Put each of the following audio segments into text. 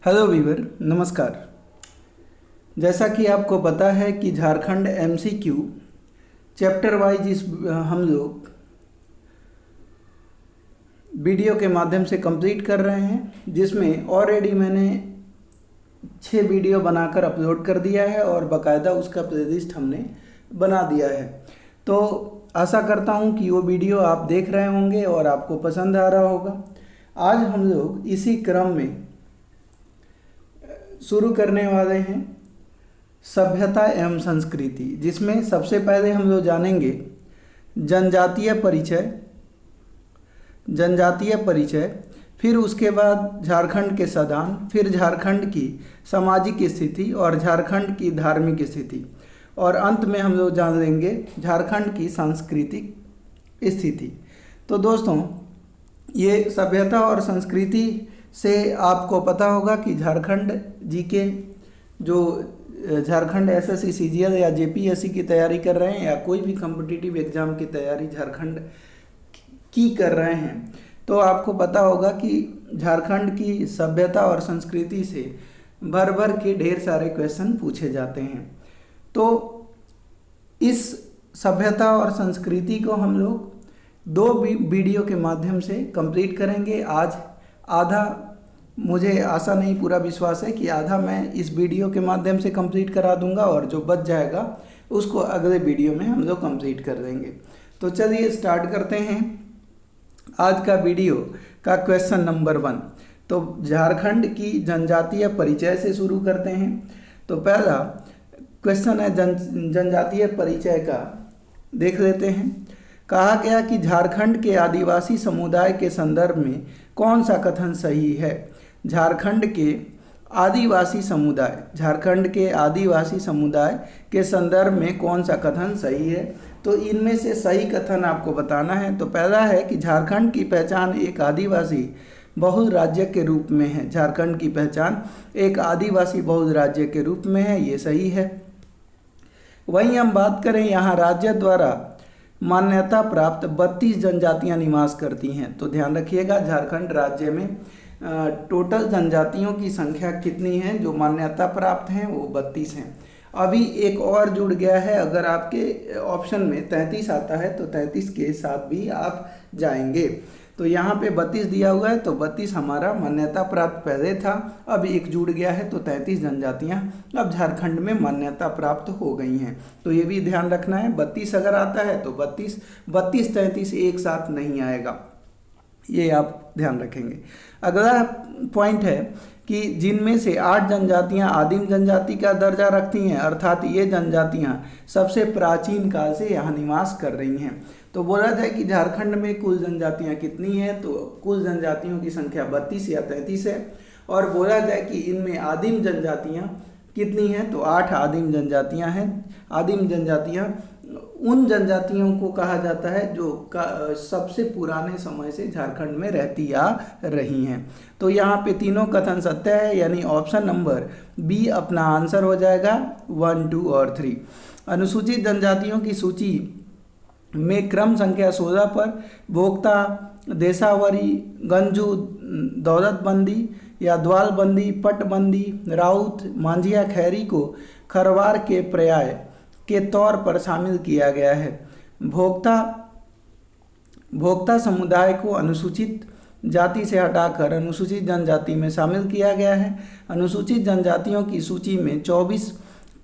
Hello Weaver, नमस्कार। जैसा कि आपको पता है कि झारखंड एमसीक्यू चैप्टर वाइज हम लोग वीडियो के माध्यम से कंप्लीट कर रहे हैं, जिसमें ऑलरेडी मैंने 6 वीडियो बनाकर अपलोड कर दिया है और बाकायदा उसका प्लेलिस्ट हमने बना दिया है। तो आशा करता हूं कि वो वीडियो आप देख रहे होंगे और आपको पसंद आ रहा होगा। आज हम लोग इसी क्रम में शुरू करने वाले हैं सभ्यता एवं संस्कृति, जिसमें सबसे पहले हम लोग जानेंगे जनजातीय परिचय, फिर उसके बाद झारखंड के संविधान, फिर झारखंड की सामाजिक स्थिति और झारखंड की धार्मिक स्थिति, और अंत में हम लोग जान लेंगे झारखंड की सांस्कृतिक स्थिति। तो दोस्तों, ये सभ्यता और संस्कृति से आपको पता होगा कि झारखंड जीके जो झारखंड एसएससी सीजीएल या जेपीएससी की तैयारी कर रहे हैं या कोई भी कॉम्पिटिटिव एग्ज़ाम की तैयारी झारखंड की कर रहे हैं, तो आपको पता होगा कि झारखंड की सभ्यता और संस्कृति से भर भर के ढेर सारे क्वेश्चन पूछे जाते हैं। तो इस सभ्यता और संस्कृति को हम लोग 2 वीडियो के माध्यम से कंप्लीट करेंगे। आज आधा, मुझे आशा नहीं पूरा विश्वास है कि आधा मैं इस वीडियो के माध्यम से कंप्लीट करा दूंगा और जो बच जाएगा उसको अगले वीडियो में हम लोग कंप्लीट कर देंगे। तो चलिए स्टार्ट करते हैं आज का वीडियो का क्वेश्चन नंबर 1। तो झारखंड की जनजातीय परिचय से शुरू करते हैं। तो पहला क्वेश्चन है जनजातीय परिचय का, देख लेते हैं। कहा गया कि झारखंड के आदिवासी समुदाय के संदर्भ में कौन सा कथन सही है? झारखंड के आदिवासी समुदाय के संदर्भ में कौन सा कथन सही है? तो इनमें से सही कथन आपको बताना है। तो पहला है कि झारखंड की पहचान एक आदिवासी बहुल राज्य के रूप में है। झारखंड की पहचान एक आदिवासी बहुल राज्य के रूप में है, ये सही है। वहीं हम बात करें, यहाँ राज्य द्वारा मान्यता प्राप्त 32 जनजातियां निवास करती हैं। तो ध्यान रखिएगा, झारखंड राज्य में टोटल जनजातियों की संख्या कितनी है जो मान्यता प्राप्त हैं? वो 32 हैं। अभी एक और जुड़ गया है, अगर आपके ऑप्शन में 33 आता है तो 33 के साथ भी आप जाएंगे। तो यहाँ पे 32 दिया हुआ है, तो 32 हमारा मान्यता प्राप्त पहले था, अब एक जुड़ गया है, तो 33 जनजातियाँ अब झारखंड में मान्यता प्राप्त हो गई हैं। तो ये भी ध्यान रखना है, 32 अगर आता है तो 32 33 एक साथ नहीं आएगा, ये आप ध्यान रखेंगे। अगला पॉइंट है कि जिनमें से 8 जनजातियां आदिम जनजाति का दर्जा रखती हैं, अर्थात ये जनजातियां सबसे प्राचीन काल से यहाँ निवास कर रही हैं। तो बोला जाए कि झारखंड में कुल जनजातियां कितनी हैं, तो कुल जनजातियों की संख्या 32 या 33 है। और बोला जाए कि इनमें आदिम जनजातियां कितनी हैं, तो 8 आदिम जनजातियां हैं। आदिम जनजातियां उन जनजातियों को कहा जाता है जो सबसे पुराने समय से झारखंड में रहती आ रही हैं। तो यहाँ पे तीनों कथन सत्य है, यानी ऑप्शन नंबर बी अपना आंसर हो जाएगा 1, 2 और 3। अनुसूचित जनजातियों की सूची में क्रम संख्या 16 पर भोक्ता, देसावरी, गंजू, दौलतबंदी या द्वालबंदी, पटबंदी, राउत, मांझिया, खैरी को खरवार के पर्याय के तौर पर शामिल किया गया है। भोक्ता समुदाय को अनुसूचित जाति से हटाकर अनुसूचित जनजाति में शामिल किया गया है। अनुसूचित जनजातियों की सूची में 24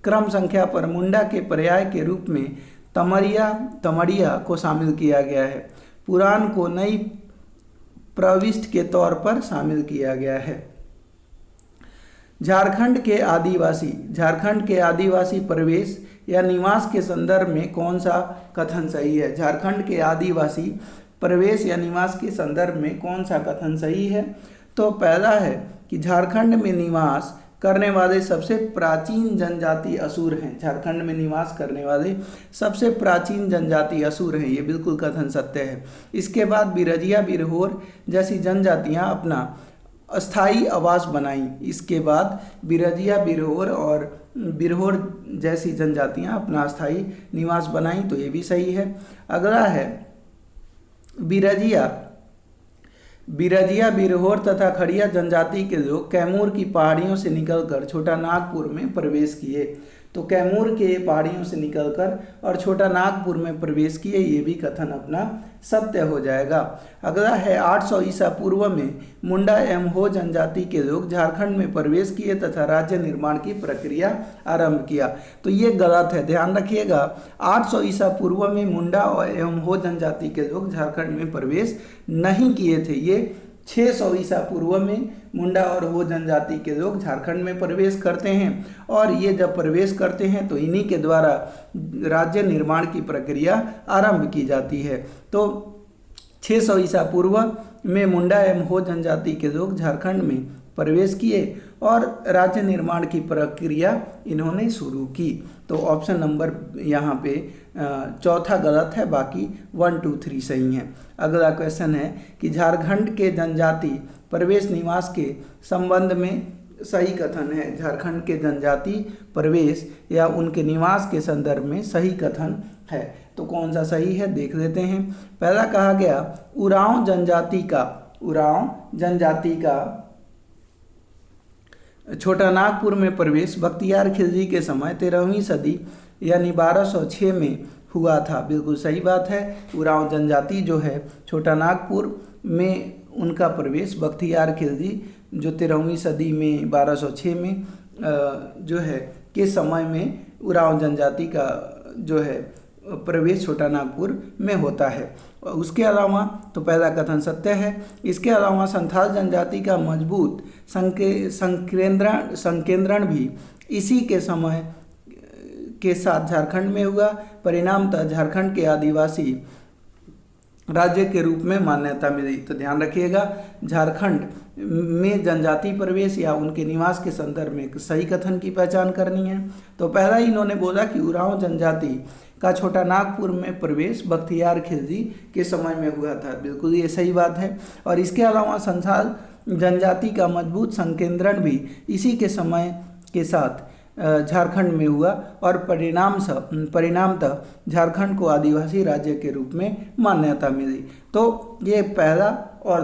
क्रम संख्या पर मुंडा के पर्याय के रूप में तमड़िया को शामिल किया गया है। पुराण को नई प्रविष्टि के तौर पर शामिल किया गया है। झारखंड के आदिवासी प्रवेश या निवास के संदर्भ में कौन सा कथन सही है? झारखंड के आदिवासी प्रवेश या निवास के संदर्भ में कौन सा कथन सही है? तो पहला है कि झारखंड में निवास करने वाले सबसे प्राचीन जनजाति असुर हैं। झारखंड में निवास करने वाले सबसे प्राचीन जनजाति असुर हैं, ये बिल्कुल कथन सत्य है। इसके बाद बिरजिया, बिरहोर जैसी जनजातियां अपना अस्थाई आवास बनाई। इसके बाद बिरजिया, बिरहोर और बिरहोर जैसी जनजातियां अपना अस्थाई निवास बनाई, तो ये भी सही है। अगला है बिरजिया बिरजिया, बिरहोर तथा खड़िया जनजाति के लोग कैमूर की पहाड़ियों से निकलकर छोटा नागपुर में प्रवेश किए। तो कैमूर के पहाड़ियों से निकलकर और छोटा नागपुर में प्रवेश किए, ये भी कथन अपना सत्य हो जाएगा। अगला है 800 ईसा पूर्व में मुंडा एवं हो जनजाति के लोग झारखंड में प्रवेश किए तथा राज्य निर्माण की प्रक्रिया आरंभ किया। तो ये गलत है, ध्यान रखिएगा। 800 ईसा पूर्व में मुंडा एवं हो जनजाति के लोग झारखंड में प्रवेश नहीं किए थे। ये 600 ईसा पूर्व में मुंडा और हो जनजाति के लोग झारखंड में प्रवेश करते हैं, और ये जब प्रवेश करते हैं तो इन्हीं के द्वारा राज्य निर्माण की प्रक्रिया आरंभ की जाती है। तो 600 ईसा पूर्व में मुंडा एवं हो जनजाति के लोग झारखंड में प्रवेश किए और राज्य निर्माण की प्रक्रिया इन्होंने शुरू की। तो ऑप्शन नंबर यहाँ पे चौथा गलत है, बाकी 1, 2, 3 सही हैं। अगला क्वेश्चन है कि झारखंड के जनजाति प्रवेश निवास के संबंध में सही कथन है। झारखंड के जनजाति प्रवेश या उनके निवास के संदर्भ में सही कथन है। तो कौन सा सही है देख लेते हैं। पहला कहा गया उरांव जनजाति का छोटा नागपुर में प्रवेश बख्तियार खिलजी के समय 13वीं सदी यानी 1206 में हुआ था। बिल्कुल सही बात है। उरांव जनजाति जो है छोटा नागपुर में उनका प्रवेश बख्तियार खिलजी जो 13वीं सदी में 1206 में जो है के समय में उरांव जनजाति का जो है प्रवेश छोटा नागपुर में होता है। उसके अलावा तो पहला कथन सत्य है। इसके अलावा संथाल जनजाति का मजबूत संकेंद्रण भी इसी के समय के साथ झारखंड में हुआ। परिणामतः झारखंड के आदिवासी राज्य के रूप में मान्यता मिली। तो ध्यान रखिएगा, झारखंड में जनजाति प्रवेश या उनके निवास के संदर्भ में सही कथन की पहचान करनी है। तो पहला ही इन्होंने बोला कि उरांव जनजाति का छोटा नागपुर में प्रवेश बख्तियार खिलजी के समय में हुआ था। बिल्कुल ये सही बात है। और इसके अलावा संथाल जनजाति का मजबूत संकेंद्रण भी इसी के समय के साथ झारखंड में हुआ और परिणामतः झारखंड को आदिवासी राज्य के रूप में मान्यता मिली। तो ये पहला और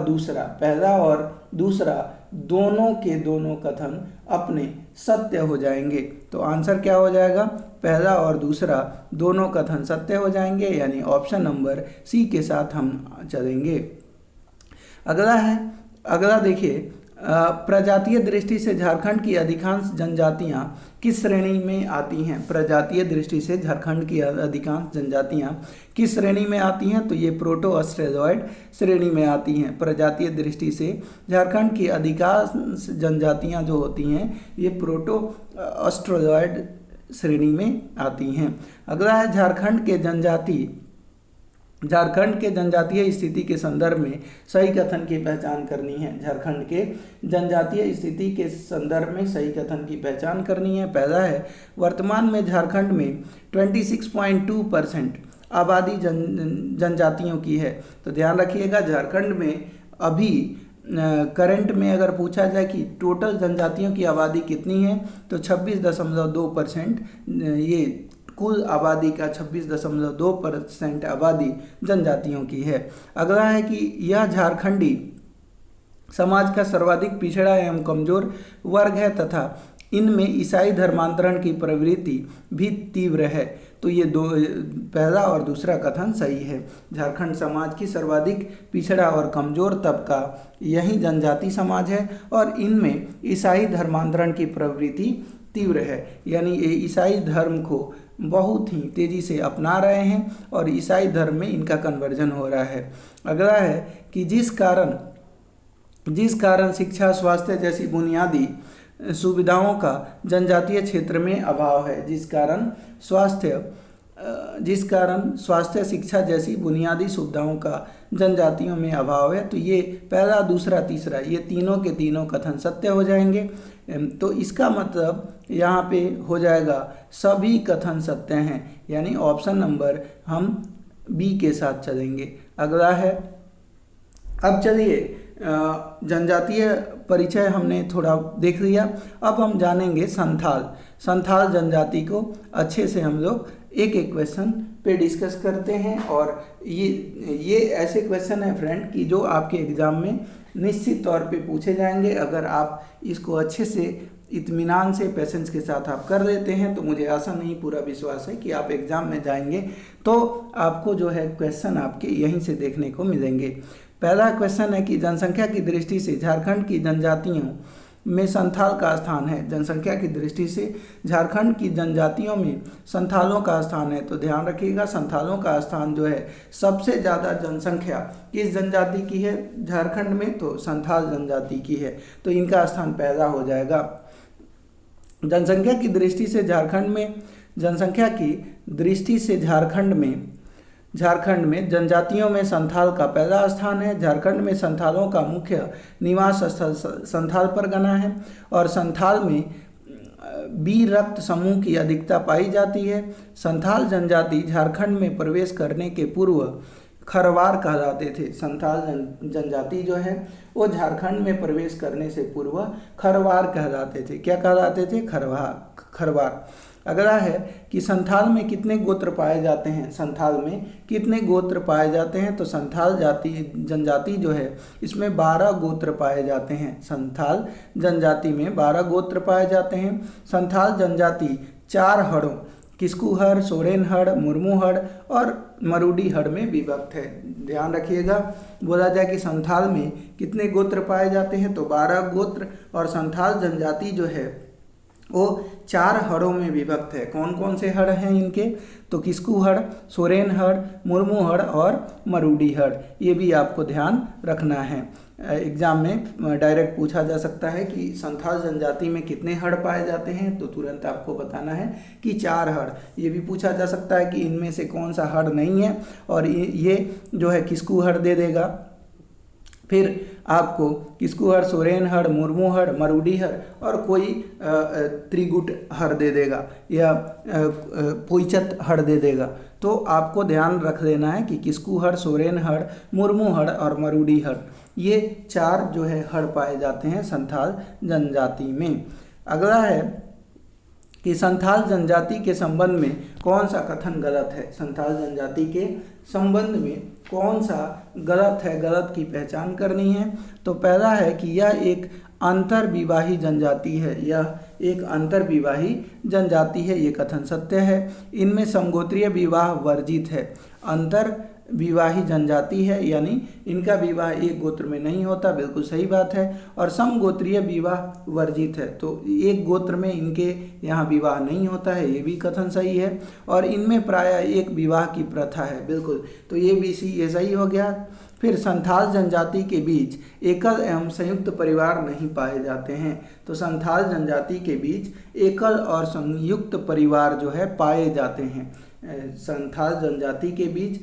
दूसरा दोनों के दोनों कथन अपने सत्य हो जाएंगे। तो आंसर क्या हो जाएगा? पहला और दूसरा दोनों कथन सत्य हो जाएंगे, यानी ऑप्शन नंबर सी के साथ हम चलेंगे। अगला देखिए, प्रजातीय दृष्टि से झारखंड की अधिकांश जनजातियां किस श्रेणी में आती हैं? प्रजातीय दृष्टि से झारखंड की अधिकांश जनजातियां किस श्रेणी में आती हैं? तो ये प्रोटो ऑस्ट्रेलॉइड श्रेणी में आती हैं। प्रजातीय दृष्टि से झारखंड की अधिकांश जनजातियां जो होती हैं ये प्रोटो ऑस्ट्रेलॉइड श्रेणी में आती हैं। अगला है झारखंड के जनजातीय स्थिति के संदर्भ में सही कथन की पहचान करनी है। झारखंड के जनजातीय स्थिति के संदर्भ में सही कथन की पहचान करनी है। पहला है वर्तमान में झारखंड में 26.2% आबादी जनजातियों की है। तो ध्यान रखिएगा, झारखंड में अभी करंट में अगर पूछा जाए कि टोटल जनजातियों की आबादी कितनी है तो 26.2% ये कुल आबादी का 26.2% आबादी जनजातियों की है। अगला है कि यह झारखंडी समाज का सर्वाधिक पिछड़ा एवं कमजोर वर्ग है तथा इनमें ईसाई धर्मांतरण की प्रवृत्ति भी तीव्र है। तो ये पहला और दूसरा कथन सही है। झारखंड समाज की सर्वाधिक पिछड़ा और कमजोर तबका यही जनजाति समाज है और इनमें ईसाई धर्मांतरण की प्रवृत्ति तीव्र है, यानी ये ईसाई धर्म को बहुत ही तेज़ी से अपना रहे हैं और ईसाई धर्म में इनका कन्वर्जन हो रहा है। अगला है कि जिस कारण शिक्षा, स्वास्थ्य जैसी बुनियादी सुविधाओं का जनजातीय क्षेत्र में अभाव है। जिस कारण स्वास्थ्य, शिक्षा जैसी बुनियादी सुविधाओं का जनजातियों में अभाव है। तो ये पहला, दूसरा, तीसरा ये तीनों के तीनों कथन सत्य हो जाएंगे। तो इसका मतलब यहाँ पे हो जाएगा सभी कथन सत्य हैं, यानी ऑप्शन नंबर हम बी के साथ चलेंगे। अगला है, अब चलिए जनजातीय परिचय हमने थोड़ा देख लिया, अब हम जानेंगे संथाल जनजाति को अच्छे से हम लोग एक एक क्वेश्चन पे डिस्कस करते हैं। और ये ऐसे क्वेश्चन है फ्रेंड कि जो आपके एग्ज़ाम में निश्चित तौर पे पूछे जाएंगे। अगर आप इसको अच्छे से इत्मीनान से पेशेंस के साथ आप कर लेते हैं तो मुझे आशा नहीं पूरा विश्वास है कि आप एग्ज़ाम में जाएंगे तो आपको जो है क्वेश्चन आपके यहीं से देखने को मिलेंगे। पहला क्वेश्चन है कि जनसंख्या की दृष्टि से झारखंड की जनजातियों में संथाल का स्थान है। जनसंख्या की दृष्टि से झारखंड की जनजातियों में संथालों का स्थान है। तो ध्यान रखिएगा, संथालों का स्थान जो है, सबसे ज़्यादा जनसंख्या किस जनजाति की है झारखंड में, तो संथाल जनजाति की है। तो इनका स्थान पहला हो जाएगा। जनसंख्या की दृष्टि से झारखंड में जनजातियों में संथाल का पहला स्थान है। झारखंड में संथालों का मुख्य निवास स्थल संथाल परगना है और संथाल में बी रक्त समूह की अधिकता पाई जाती है। संथाल जनजाति झारखंड में प्रवेश करने के पूर्व खरवार कहलाते थे। संथाल जनजाति जो है वो झारखंड में प्रवेश करने से पूर्व खरवार कहलाते थे। क्या कहलाते थे? खरवार। अगला है कि संथाल में कितने गोत्र पाए जाते हैं। संथाल में कितने गोत्र पाए जाते हैं? तो संथाल जनजाति जो है इसमें 12 गोत्र पाए जाते हैं। संथाल जनजाति में 12 गोत्र पाए जाते हैं। संथाल जनजाति 4 हड़ों किस्कू हड़, सोरेन हड़, मुर्मू हड़ और मरूडी हड़ में विभक्त है। ध्यान रखिएगा, बोला जाए कि संथाल में कितने गोत्र पाए जाते हैं तो 12 गोत्र, और संथाल जनजाति जो है वो 4 हड़ों में विभक्त है। कौन कौन से हड़ हैं इनके? तो किस्कू हड़, सोरेन हड़, मुर्मू हड़ और मरूडी हड़। ये भी आपको ध्यान रखना है। एग्जाम में डायरेक्ट पूछा जा सकता है कि संथाल जनजाति में कितने हड़ पाए जाते हैं, तो तुरंत आपको बताना है कि 4 हड़। ये भी पूछा जा सकता है कि इनमें से कौन सा हड़ नहीं है, और ये जो है किस्कू हड़ दे देगा। फिर आपको किस्कू हड़, सोरेन हड़, मुर्मू हड़, मरूडी हड़ और कोई त्रिगुट हड़ दे देगा या पोईचत हड़ दे देगा। तो आपको ध्यान रख लेना है कि किस्कू हड़, सोरेन हड़, मुर्मू हड़ और मरूडी हड़, ये 4 जो है हड़ पाए जाते हैं संथाल जनजाति में। अगला है कि संथाल जनजाति के संबंध में कौन सा कथन गलत है। संथाल जनजाति के संबंध में कौन सा गलत है, गलत की पहचान करनी है। तो पहला है कि यह एक अंतर्विवाही जनजाति है। यह एक अंतर्विवाही जनजाति है, ये कथन सत्य है। इनमें समगोत्रीय विवाह वर्जित है। अंतर विवाही जनजाति है, यानी इनका विवाह एक गोत्र में नहीं होता, बिल्कुल सही बात है। और समगोत्रीय विवाह वर्जित है, तो एक गोत्र में इनके यहाँ विवाह नहीं होता है, ये भी कथन सही है। और इनमें प्रायः एक विवाह की प्रथा है, बिल्कुल, तो ये भी ये सही हो गया। फिर संथाल जनजाति के बीच एकल एवं संयुक्त परिवार नहीं पाए जाते हैं। तो संथाल जनजाति के बीच एकल और संयुक्त परिवार जो है पाए जाते हैं। संथाल जनजाति के बीच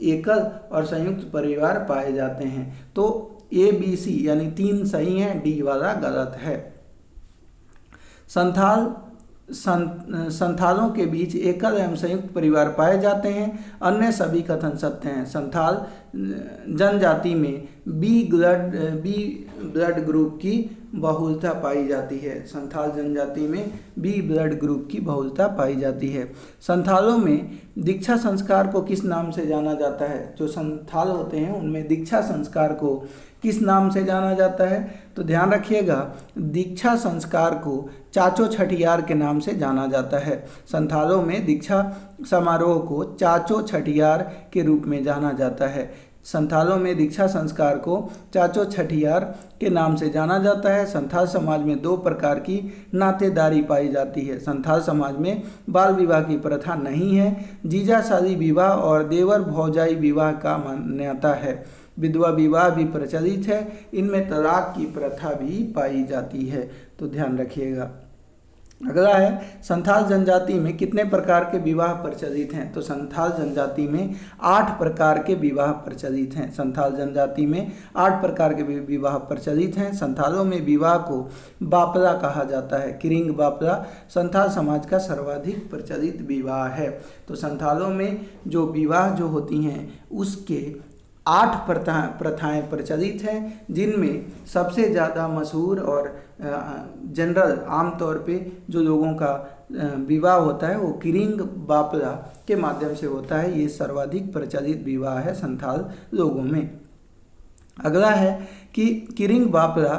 एकल और संयुक्त परिवार पाए जाते हैं। तो ए बी सी यानी 3 सही हैं, डी वाला गलत है। संथालों के बीच एकल एवं संयुक्त परिवार पाए जाते हैं, अन्य सभी कथन सत्य हैं। संथाल जनजाति में बी ब्लड ग्रुप की बहुलता पाई जाती है। संथाल जनजाति में बी ब्लड ग्रुप की बहुलता पाई जाती है। संथालों में दीक्षा संस्कार को किस नाम से जाना जाता है? जो संथाल होते हैं उनमें दीक्षा संस्कार को किस नाम से जाना जाता है? तो ध्यान रखिएगा, दीक्षा संस्कार को चाचो छठियार के नाम से जाना जाता है। संथालों में दीक्षा समारोह को चाचो छठियार के रूप में जाना जाता है। संथालों में दीक्षा संस्कार को चाचो छठियार के नाम से जाना जाता है। संथाल समाज में 2 प्रकार की नातेदारी पाई जाती है। संथाल समाज में बाल विवाह की प्रथा नहीं है। जीजा शादी विवाह और देवर भौजाई विवाह का मान्यता है। विधवा विवाह भी प्रचलित है। इनमें तलाक की प्रथा भी पाई जाती है, तो ध्यान रखिएगा। अगला है संथाल जनजाति में कितने प्रकार के विवाह प्रचलित हैं? तो संथाल जनजाति में 8 प्रकार के विवाह प्रचलित हैं। संथाल जनजाति में 8 प्रकार के विवाह प्रचलित हैं। संथालों में विवाह को बापला कहा जाता है। किरिंग बापला संथाल समाज का सर्वाधिक प्रचलित विवाह है। तो संथालों में जो विवाह जो होती हैं उसके 8 प्रथाएं प्रचलित हैं, जिनमें सबसे ज़्यादा मशहूर और जनरल आमतौर पे जो लोगों का विवाह होता है वो किरिंग बापला के माध्यम से होता है। ये सर्वाधिक प्रचलित विवाह है संथाल लोगों में। अगला है कि किरिंग बापरा,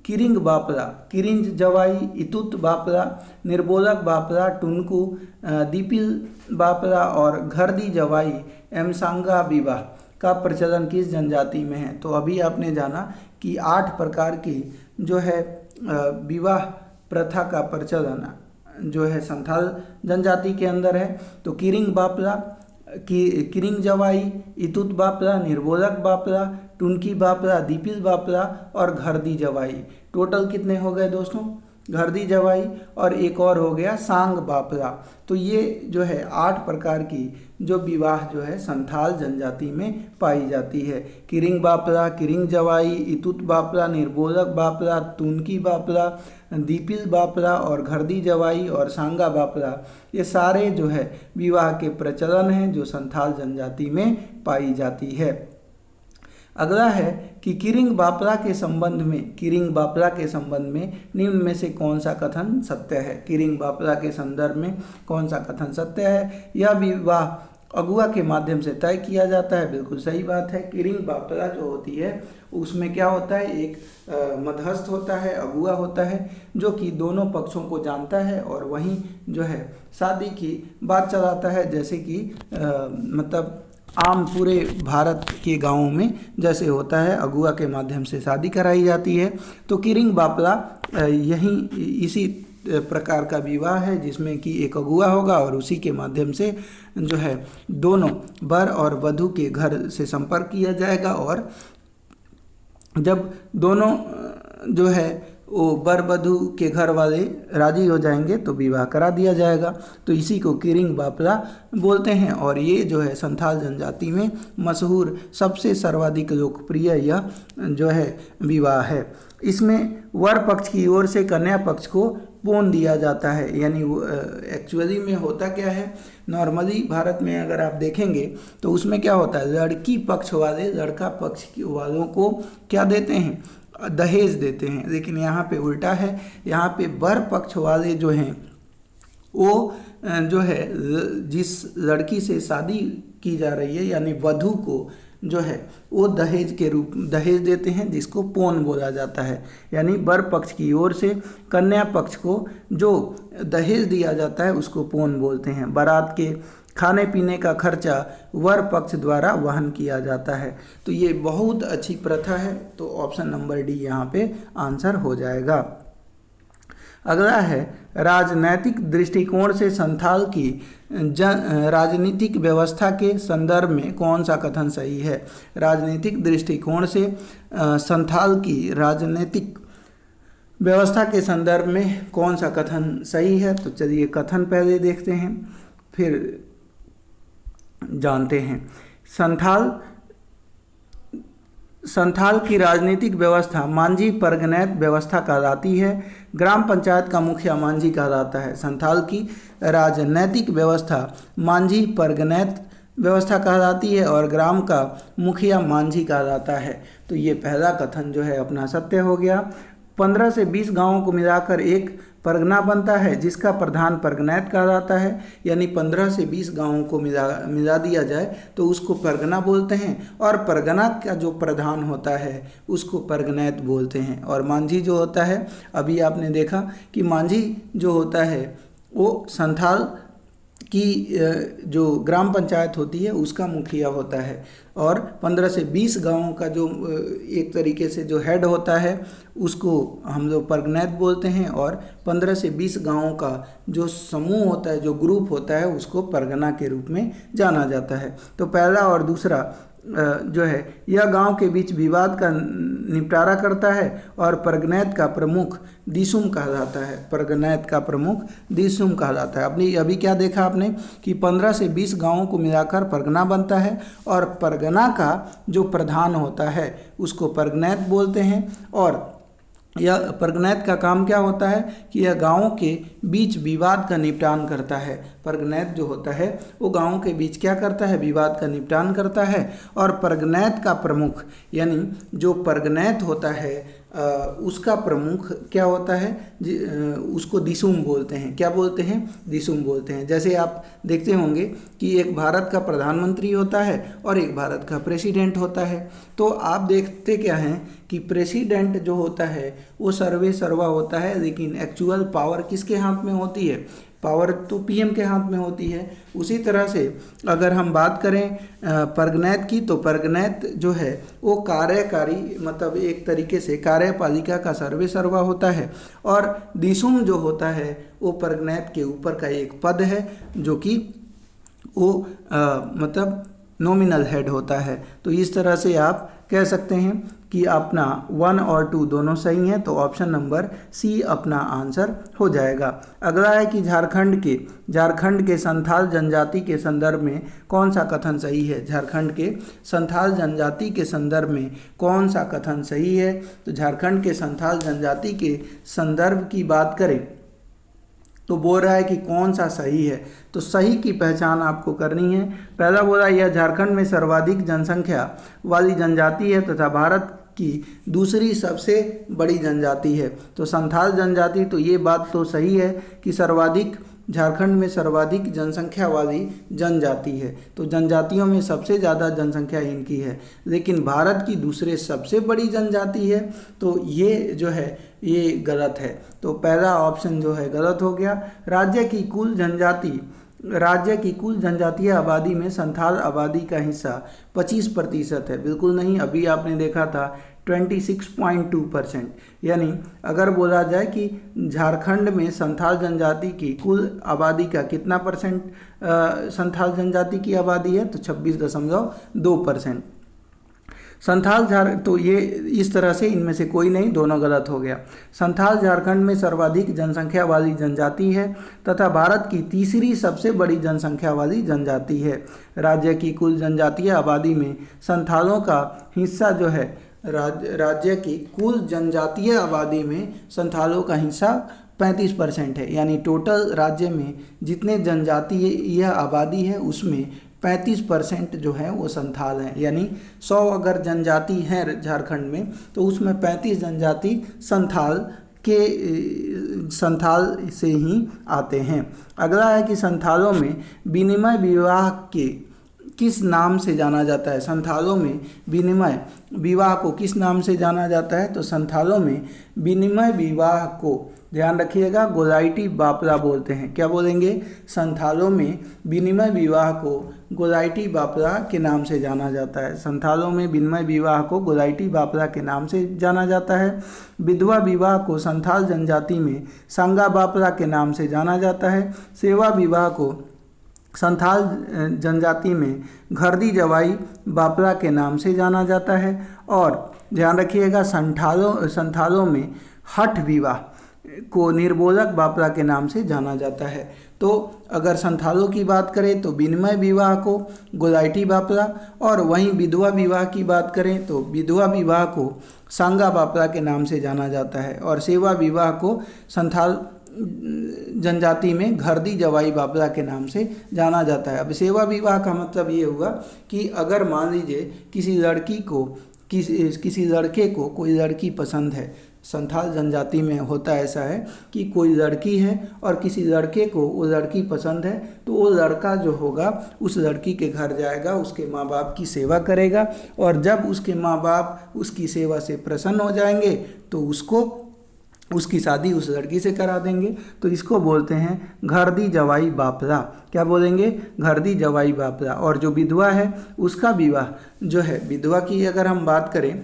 किरिंग बापरा, किरिंज जवाई, इतुत बापरा, निर्बोधक बापरा, टुनकू, दीपिल बापरा और घरदी जवाई एमसांगा विवाह का प्रचलन किस जनजाति में है। तो अभी आपने जाना कि 8 प्रकार की जो है विवाह प्रथा का प्रचलन जो है संथाल जनजाति के अंदर है। तो किरिंग बापरा, किरिंग जवाई, इतुत बापरा, निर्बोधक बापरा, टुनकी बापरा, दीपिल बापरा और घरदी जवाई। टोटल कितने हो गए दोस्तों? घरदी जवाई और एक और हो गया सांग बापरा। तो ये जो है 8 प्रकार की जो विवाह जो है संथाल जनजाति में पाई जाती है। किरिंग बापरा, किरिंग जवाई, इतुत बापरा, निर्बोधक बापरा, तुनकी बापरा, दीपिल बापरा और घरदी जवाई और सांगा बापरा, ये सारे जो है विवाह के प्रचलन हैं जो संथाल जनजाति में पाई जाती है। अगला है कि किरिंग बापरा के संबंध में, किरिंग बापरा के संबंध में निम्न में से कौन सा कथन सत्य है। किरिंग बापरा के संदर्भ में कौन सा कथन सत्य है? यह विवाह अगुआ के माध्यम से तय किया जाता है। बिल्कुल सही बात है। किरिंग बापरा जो होती है उसमें क्या होता है, एक मध्यस्थ होता है, अगुआ होता है जो कि दोनों पक्षों को जानता है और वहीं जो है शादी की बात चलाता है। जैसे कि मतलब आम पूरे भारत के गांवों में जैसे होता है, अगुआ के माध्यम से शादी कराई जाती है। तो किरिंग बापरा यही इसी प्रकार का विवाह है जिसमें कि एक अगुआ होगा और उसी के माध्यम से जो है दोनों वर और वधू के घर से संपर्क किया जाएगा और जब दोनों जो है वो वर वधू के घर वाले राजी हो जाएंगे तो विवाह करा दिया जाएगा। तो इसी को किरिंग बापरा बोलते हैं और ये जो है संथाल जनजाति में मशहूर सबसे सर्वाधिक लोकप्रिय यह जो है विवाह है। इसमें वर पक्ष की ओर से कन्या पक्ष को पौन दिया जाता है। यानी एक्चुअली में होता क्या है, नॉर्मली भारत में अगर आप देखेंगे तो उसमें क्या होता है, लड़की पक्ष वाले लड़का पक्ष वालों को क्या देते हैं, दहेज देते हैं। लेकिन यहाँ पे उल्टा है, यहाँ पे वर पक्ष वाले जो हैं वो जो है जिस लड़की से शादी की जा रही है यानी वधू को जो है वो दहेज के रूप दहेज देते हैं जिसको पौन बोला जाता है। यानी वर पक्ष की ओर से कन्या पक्ष को जो दहेज दिया जाता है उसको पौन बोलते हैं। बारात के खाने पीने का खर्चा वर पक्ष द्वारा वहन किया जाता है। तो ये बहुत अच्छी प्रथा है। तो ऑप्शन नंबर डी यहाँ पे आंसर हो जाएगा। अगला है राजनैतिक दृष्टिकोण से संथाल की राजनीतिक व्यवस्था के संदर्भ में कौन सा कथन सही है। राजनीतिक दृष्टिकोण से संथाल की राजनीतिक व्यवस्था के संदर्भ में कौन सा कथन सही है। तो चलिए कथन पहले देखते हैं फिर जानते हैं। संथाल की राजनीतिक व्यवस्था मांझी परगनैत व्यवस्था कहलाती है। ग्राम पंचायत का मुखिया मांझी कहलाता है। संथाल की राजनैतिक व्यवस्था मांझी परगनैत व्यवस्था कहलाती है और ग्राम का मुखिया मांझी कहलाता है। तो ये पहला कथन जो है अपना सत्य हो गया। 15 से 20 गांवों को मिलाकर एक परगना बनता है जिसका प्रधान परगनैत कहलाता है। यानी 15 से 20 गांवों को मिला दिया जाए तो उसको परगना बोलते हैं और परगना का जो प्रधान होता है उसको परगनैत बोलते हैं। और मांझी जो होता है, अभी आपने देखा कि मांझी जो होता है वो संथाल की जो ग्राम पंचायत होती है उसका मुखिया होता है और 15 से 20 गांवों का जो एक तरीके से जो हेड होता है उसको हम लोग परगनैत बोलते हैं और 15 से 20 गांवों का जो समूह होता है, जो ग्रुप होता है, उसको परगना के रूप में जाना जाता है। तो पहला और दूसरा जो है यह गांव के बीच विवाद का निपटारा करता है और परगनैत का प्रमुख दिसुम कहलाता है। परगनैत का प्रमुख दिसुम कहलाता है। अभी क्या देखा आपने कि 15 से 20 गांवों को मिलाकर परगना बनता है और परगना का जो प्रधान होता है उसको परगनैत बोलते हैं। और यह परगनैत का काम क्या होता है कि यह गांवों के बीच विवाद का निपटान करता है। परगनैत जो होता है वो गांवों के बीच क्या करता है, विवाद का निपटान करता है। और परगनैत का प्रमुख यानी जो परगनैत होता है उसका प्रमुख क्या होता है, उसको दिसुम बोलते हैं। क्या बोलते हैं? दिसुम बोलते हैं। जैसे आप देखते होंगे कि एक भारत का प्रधानमंत्री होता है और एक भारत का प्रेसिडेंट होता है। तो आप देखते क्या हैं कि प्रेसिडेंट जो होता है वो सर्वे सर्वा होता है, लेकिन एक्चुअल पावर किसके हाथ में होती है? पावर तो पीएम के हाथ में होती है। उसी तरह से अगर हम बात करें परगनैत की, तो परगनैत जो है वो कार्यकारी, मतलब एक तरीके से कार्यपालिका का सर्वे सर्वा होता है। और दिसुम जो होता है वो परगनैत के ऊपर का एक पद है, जो कि वो मतलब नॉमिनल हेड होता है। तो इस तरह से आप कह सकते हैं कि अपना 1 और 2 दोनों सही हैं, तो ऑप्शन नंबर सी अपना आंसर हो जाएगा। अगला है कि झारखंड के संथाल जनजाति के संदर्भ में कौन सा कथन सही है? झारखंड के संथाल जनजाति के संदर्भ में कौन सा कथन सही है? तो झारखंड के संथाल जनजाति के संदर्भ की बात करें तो बोल रहा है कि कौन सा सही है। तो सही की पहचान आपको करनी है। पहला बोला, यह झारखंड में सर्वाधिक जनसंख्या वाली जनजाति है तथा भारत की दूसरी सबसे बड़ी जनजाति है। तो संथाल जनजाति, तो ये बात तो सही है कि झारखंड में सर्वाधिक जनसंख्या वाली जनजाति है। तो जनजातियों में सबसे ज़्यादा जनसंख्या इनकी है, लेकिन भारत की दूसरे सबसे बड़ी जनजाति है। तो ये जो है ये गलत है। तो पहला ऑप्शन जो है गलत हो गया। राज्य की कुल जनजातीय आबादी में संथाल आबादी का हिस्सा 25% है। बिल्कुल नहीं, अभी आपने देखा था 26.2%। यानी अगर बोला जाए कि झारखंड में संथाल जनजाति की कुल आबादी का कितना परसेंट संथाल जनजाति की आबादी है, तो 26.2%। तो ये इस तरह से इनमें से कोई नहीं, दोनों गलत हो गया। संथाल झारखंड में सर्वाधिक जनसंख्या वाली जनजाति है तथा भारत की तीसरी सबसे बड़ी जनसंख्या वाली जनजाति है। राज्य की कुल जनजातीय आबादी में संथालों का हिस्सा जो है, राज्य की कुल जनजातीय आबादी में संथालों का हिस्सा 35% है। यानी टोटल राज्य में जितने जनजातीय आबादी है उसमें 35% जो है वो संथाल हैं। यानी 100 अगर जनजाति हैं झारखंड में, तो उसमें 35 जनजाति संथाल से ही आते हैं। अगला है कि संथालों में विनिमय विवाह के किस नाम से जाना जाता है? संथालों में विनिमय विवाह को किस नाम से जाना जाता है? तो संथालों में विनिमय विवाह को, ध्यान रखिएगा, गोलाइटी बापला बोलते हैं। क्या बोलेंगे? संथालों में विनिमय विवाह को गोलाइटी बापला के नाम से जाना जाता है। संथालों में विनिमय विवाह को गोलाइटी बापला के नाम से जाना जाता है। विधवा विवाह को संथाल जनजाति में सांगा बापला के नाम से जाना जाता है। सेवा विवाह को संथाल जनजाति में घरदी जवाई बापला के नाम से जाना जाता है। और ध्यान रखिएगा, संथालों में हठ विवाह को निर्बोधक बापला के नाम से जाना जाता है। तो अगर संथालों की बात करें तो विनिमय विवाह को गोलाइटी बापला, और वहीं विधवा विवाह की बात करें तो विधवा विवाह को सांगा बापला के नाम से जाना जाता है। और सेवा विवाह को संथाल जनजाति में घरदी जवाई बापला के नाम से जाना जाता है। अब सेवा विवाह का मतलब ये हुआ कि अगर मान लीजिए किसी लड़के को कोई लड़की पसंद है, संथाल जनजाति में होता ऐसा है कि कोई लड़की है और किसी लड़के को वो लड़की पसंद है, तो वो लड़का जो होगा उस लड़की के घर जाएगा, उसके माँ बाप की सेवा करेगा, और जब उसके माँ बाप उसकी सेवा से प्रसन्न हो जाएंगे तो उसकी शादी उस लड़की से करा देंगे। तो इसको बोलते हैं घरदी जवाई बापला। क्या बोलेंगे? घरदी जवाई बापला। और जो विधवा है उसका विवाह जो है, विधवा की अगर हम बात करें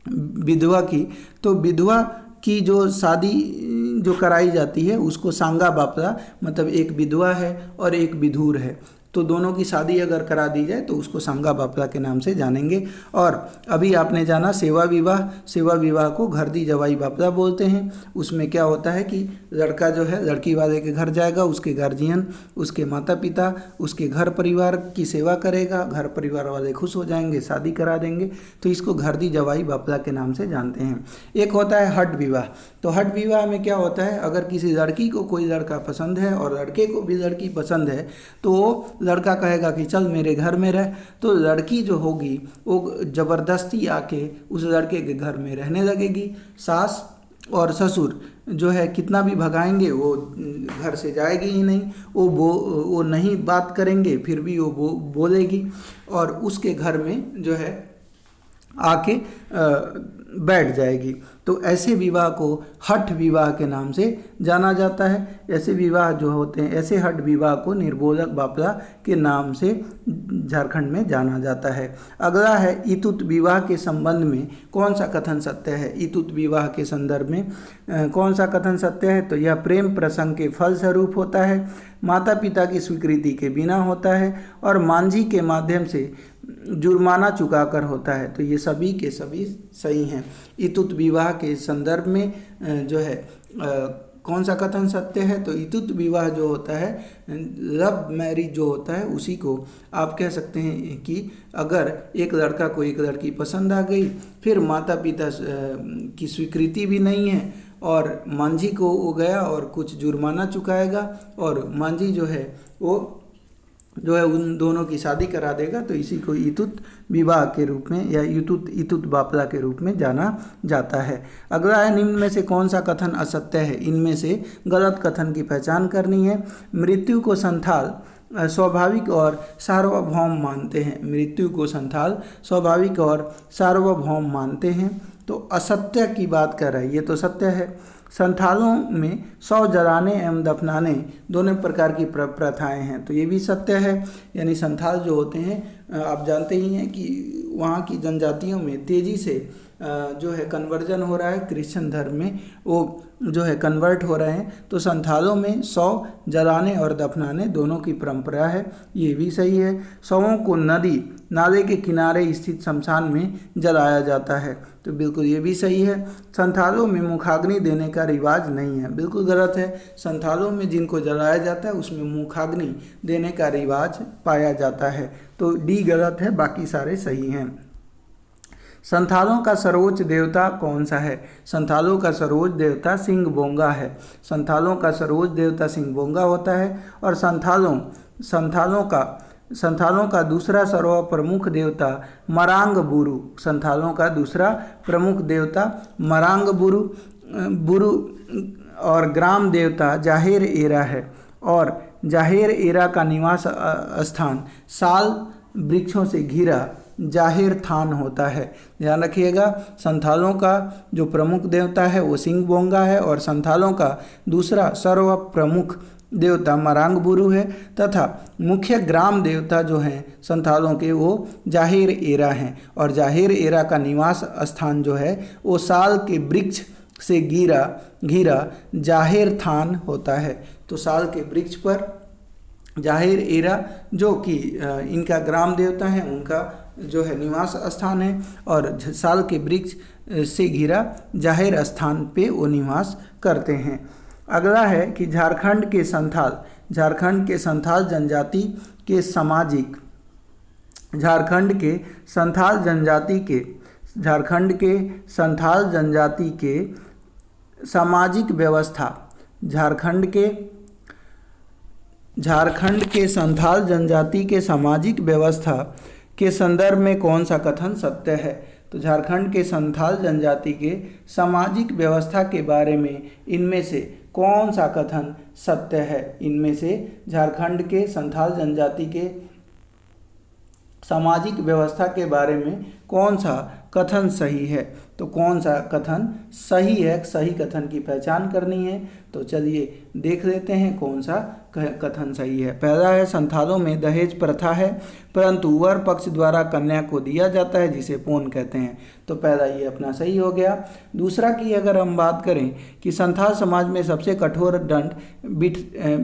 विधवा की, तो विधवा की जो शादी जो कराई जाती है उसको सांगा बापला, मतलब एक विधवा है और एक विधुर है, तो दोनों की शादी अगर करा दी जाए तो उसको सांगा बापला के नाम से जानेंगे। और अभी आपने जाना सेवा विवाह को घरदी जवाई बापला बोलते हैं। उसमें क्या होता है कि लड़का जो है लड़की वाले के घर जाएगा, उसके गार्जियन, उसके माता पिता, उसके घर परिवार की सेवा करेगा, घर परिवार वाले खुश हो जाएंगे, शादी करा देंगे, तो इसको घरदी जवाई बापला के नाम से जानते हैं। एक होता है हठ विवाह। तो हठ विवाह में क्या होता है, अगर किसी लड़की को कोई लड़का पसंद है और लड़के को भी लड़की पसंद है, तो लड़का कहेगा कि चल मेरे घर में रह, तो लड़की जो होगी वो ज़बरदस्ती आके उस लड़के के घर में रहने लगेगी। सास और ससुर जो है कितना भी भगाएंगे वो घर से जाएगी ही नहीं, वो नहीं बात करेंगे फिर भी वो बोलेगी और उसके घर में जो है आके बैठ जाएगी। तो ऐसे विवाह को हठ विवाह के नाम से जाना जाता है। ऐसे विवाह जो होते हैं, ऐसे हठ विवाह को निर्बोधक बापला के नाम से झारखंड में जाना जाता है। अगला है इतुत विवाह के संबंध में कौन सा कथन सत्य है। इतुत विवाह के संदर्भ में कौन सा कथन सत्य है, तो यह प्रेम प्रसंग के फलस्वरूप होता है, माता पिता की स्वीकृति के बिना होता है और मांझी के माध्यम से जुर्माना चुकाकर होता है। तो ये सभी के सभी सही हैं। इतुत विवाह के संदर्भ में जो है कौन सा कथन सत्य है, तो इतुत विवाह जो होता है, लव मैरिज जो होता है, उसी को आप कह सकते हैं कि अगर एक लड़का को एक लड़की पसंद आ गई, फिर माता पिता की स्वीकृति भी नहीं है और मांझी को वो गया और कुछ जुर्माना चुकाएगा और मांझी जो है वो जो है उन दोनों की शादी करा देगा, तो इसी को इतुत विवाह के रूप में या इतुत बापला के रूप में जाना जाता है। अगला है निम्न में से कौन सा कथन असत्य है। इनमें से गलत कथन की पहचान करनी है। मृत्यु को संथाल स्वाभाविक और सार्वभौम मानते हैं। मृत्यु को संथाल स्वाभाविक और सार्वभौम मानते हैं, तो असत्य की बात कर रहा है, ये तो सत्य है। संथालों में शव जलाने एवं दफनाने दोनों प्रकार की प्रथाएं हैं, तो ये भी सत्य है। यानी संथाल जो होते हैं, आप जानते ही हैं कि वहाँ की जनजातियों में तेज़ी से जो है कन्वर्जन हो रहा है, क्रिश्चियन धर्म में वो जो है कन्वर्ट हो रहे हैं। तो संथालों में शव जलाने और दफनाने दोनों की परंपरा है, ये भी सही है। शवों को नदी नाले के किनारे स्थित शमशान में जलाया जाता है, तो बिल्कुल ये भी सही है। संथालों में मुखाग्नि देने का रिवाज नहीं है, बिल्कुल गलत है। संथालों में जिनको जलाया जाता है उसमें मुखाग्नि देने का रिवाज पाया जाता है, तो डी गलत है, बाकी सारे सही हैं। संथालों का सर्वोच्च देवता कौन सा है। संथालों का सर्वोच्च देवता सिंह बोंगा है। संथालों का सर्वोच्च देवता सिंह बोंगा होता है और संथालों का दूसरा सर्व प्रमुख देवता मरांग बुरु। संथालों का दूसरा प्रमुख देवता मरांग बुरु और ग्राम देवता जाहिर एरा है और जाहिर एरा का निवास स्थान साल वृक्षों से घिरा जाहिर थान होता है। ध्यान रखिएगा, संथालों का जो प्रमुख देवता है वो सिंह बोंगा है और संथालों का दूसरा सर्व प्रमुख देवता मरांग बुरु है तथा मुख्य ग्राम देवता जो हैं संथालों के वो जाहिर एरा हैं और जाहिर एरा का निवास स्थान जो है वो साल के वृक्ष से घिरा जाहिर थान होता है। तो साल के वृक्ष पर जाहिर एरा जो कि इनका ग्राम देवता है उनका जो है निवास स्थान है और साल के वृक्ष से घिरा जाहिर स्थान पे वो निवास करते हैं। अगला है कि झारखंड के संथाल जनजाति के सामाजिक झारखंड के संथाल जनजाति के सामाजिक व्यवस्था झारखंड के संथाल जनजाति के सामाजिक व्यवस्था के संदर्भ में कौन सा कथन सत्य है। तो झारखंड के संथाल जनजाति के सामाजिक व्यवस्था के बारे में इनमें से कौन सा कथन सत्य है। इनमें से झारखंड के संथाल जनजाति के सामाजिक व्यवस्था के बारे में कौन सा कथन सही है। तो कौन सा कथन सही है, सही कथन की पहचान करनी है। तो चलिए देख लेते हैं कौन सा कथन सही है। पहला है संथालों में दहेज प्रथा है परंतु वर पक्ष द्वारा कन्या को दिया जाता है जिसे पौन कहते हैं। तो पहला ये अपना सही हो गया। दूसरा की अगर हम बात करें कि संथाल समाज में सबसे कठोर दंड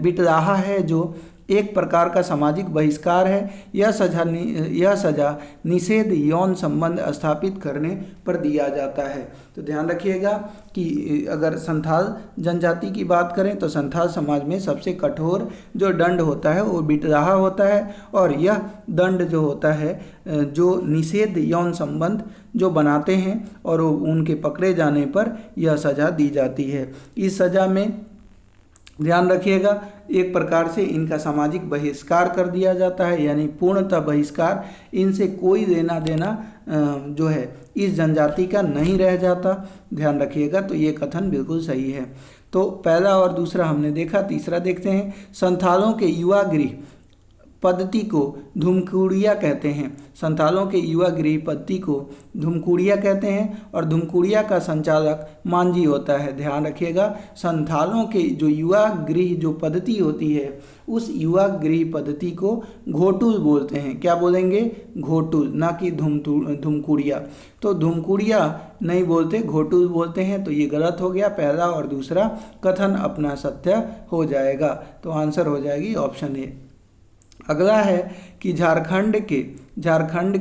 बिटराहा है जो एक प्रकार का सामाजिक बहिष्कार है। यह सजा निषेध यौन संबंध स्थापित करने पर दिया जाता है। तो ध्यान रखिएगा कि अगर संथाल जनजाति की बात करें तो संथाल समाज में सबसे कठोर जो दंड होता है वो बिटराहा होता है और यह दंड जो होता है जो निषेध यौन संबंध जो बनाते हैं और उनके पकड़े जाने पर यह सज़ा दी जाती है। इस सज़ा में ध्यान रखिएगा, एक प्रकार से इनका सामाजिक बहिष्कार कर दिया जाता है, यानी पूर्णतः बहिष्कार, इनसे कोई लेना देना जो है इस जनजाति का नहीं रह जाता। ध्यान रखिएगा, तो ये कथन बिल्कुल सही है। तो पहला और दूसरा हमने देखा, तीसरा देखते हैं। संथालों के युवा गृह पद्धति को धुमकुड़िया कहते हैं। संथालों के युवा गृह पद्धति को धुमकुड़िया कहते हैं और धुमकुड़िया का संचालक मांझी होता है। ध्यान रखिएगा, संथालों के जो युवा गृह जो पद्धति होती है उस युवा गृह पद्धति को घोटुल बोलते हैं। क्या बोलेंगे? घोटुल, ना कि धुमकुड़िया। तो धुमकुड़िया नहीं बोलते, घोटुल बोलते हैं। तो ये गलत हो गया, पहला और दूसरा कथन अपना सत्य हो जाएगा। तो आंसर हो जाएगी ऑप्शन ए। अगला है कि झारखंड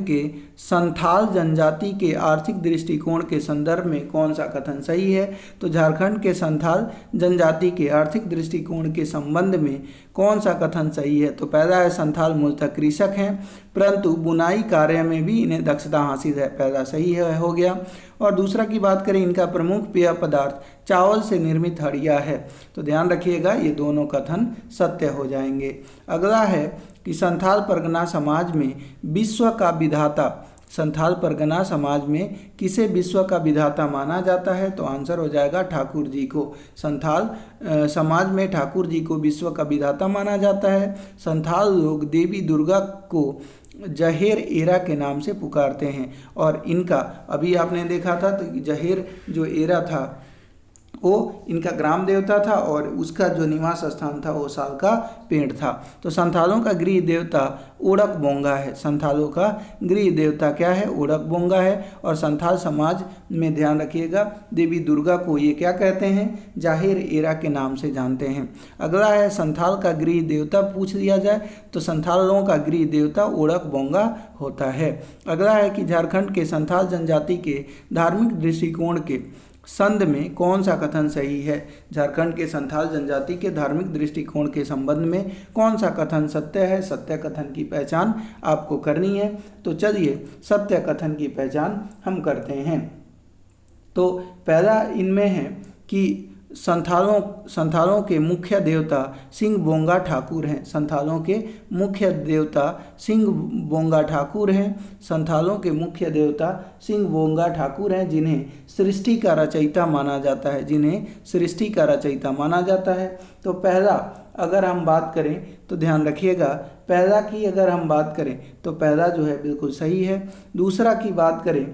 के संथाल जनजाति के आर्थिक दृष्टिकोण के संदर्भ में कौन सा कथन सही है। तो झारखंड के संथाल जनजाति के आर्थिक दृष्टिकोण के संबंध में कौन सा कथन सही है। तो पहला है, संथाल मूलतः कृषक हैं परंतु बुनाई कार्य में भी इन्हें दक्षता हासिल है। पहला सही है, हो गया। और दूसरा की बात करें, इनका प्रमुख पेय पदार्थ चावल से निर्मित हड़िया है। तो ध्यान रखिएगा, ये दोनों कथन सत्य हो जाएंगे। अगला है कि संथाल परगना समाज में विश्व का विधाता, संथाल परगना समाज में किसे विश्व का विधाता माना जाता है। तो आंसर हो जाएगा ठाकुर जी को। संथाल समाज में ठाकुर जी को विश्व का विधाता माना जाता है। संथाल लोग देवी दुर्गा को जहेर एरा के नाम से पुकारते हैं और इनका अभी आपने देखा था तो जहेर जो एरा था वो इनका ग्राम देवता था और उसका जो निवास स्थान था वो साल का पेड़ था। तो संथालों का गृह देवता ओड़क बोंगा है। संथालों का गृह देवता क्या है? ओड़क बोंगा है। और संथाल समाज में ध्यान रखिएगा, देवी दुर्गा को ये क्या कहते हैं? जाहिर एरा के नाम से जानते हैं। अगला है, संथाल का गृह देवता पूछ लिया जाए तो संथालों का गृह देवता ओड़क बोंगा होता है। अगला है कि झारखंड के संथाल जनजाति के धार्मिक दृष्टिकोण के संद में कौन सा कथन सही है। झारखंड के संथाल जनजाति के धार्मिक दृष्टिकोण के संबंध में कौन सा कथन सत्य है। सत्य कथन की पहचान आपको करनी है। तो चलिए सत्य कथन की पहचान हम करते हैं। तो पहला इनमें है कि संथालों के मुख्य देवता सिंह बोंगा ठाकुर हैं। संथालों के मुख्य देवता सिंह बोंगा ठाकुर हैं। संथालों के मुख्य देवता सिंह बोंगा ठाकुर हैं जिन्हें सृष्टि का रचयिता माना जाता है, जिन्हें सृष्टि का रचयिता माना जाता है। तो पहला अगर हम बात करें तो ध्यान रखिएगा, पहला की अगर हम बात करें तो पहला जो है बिल्कुल सही है। दूसरा की बात करें,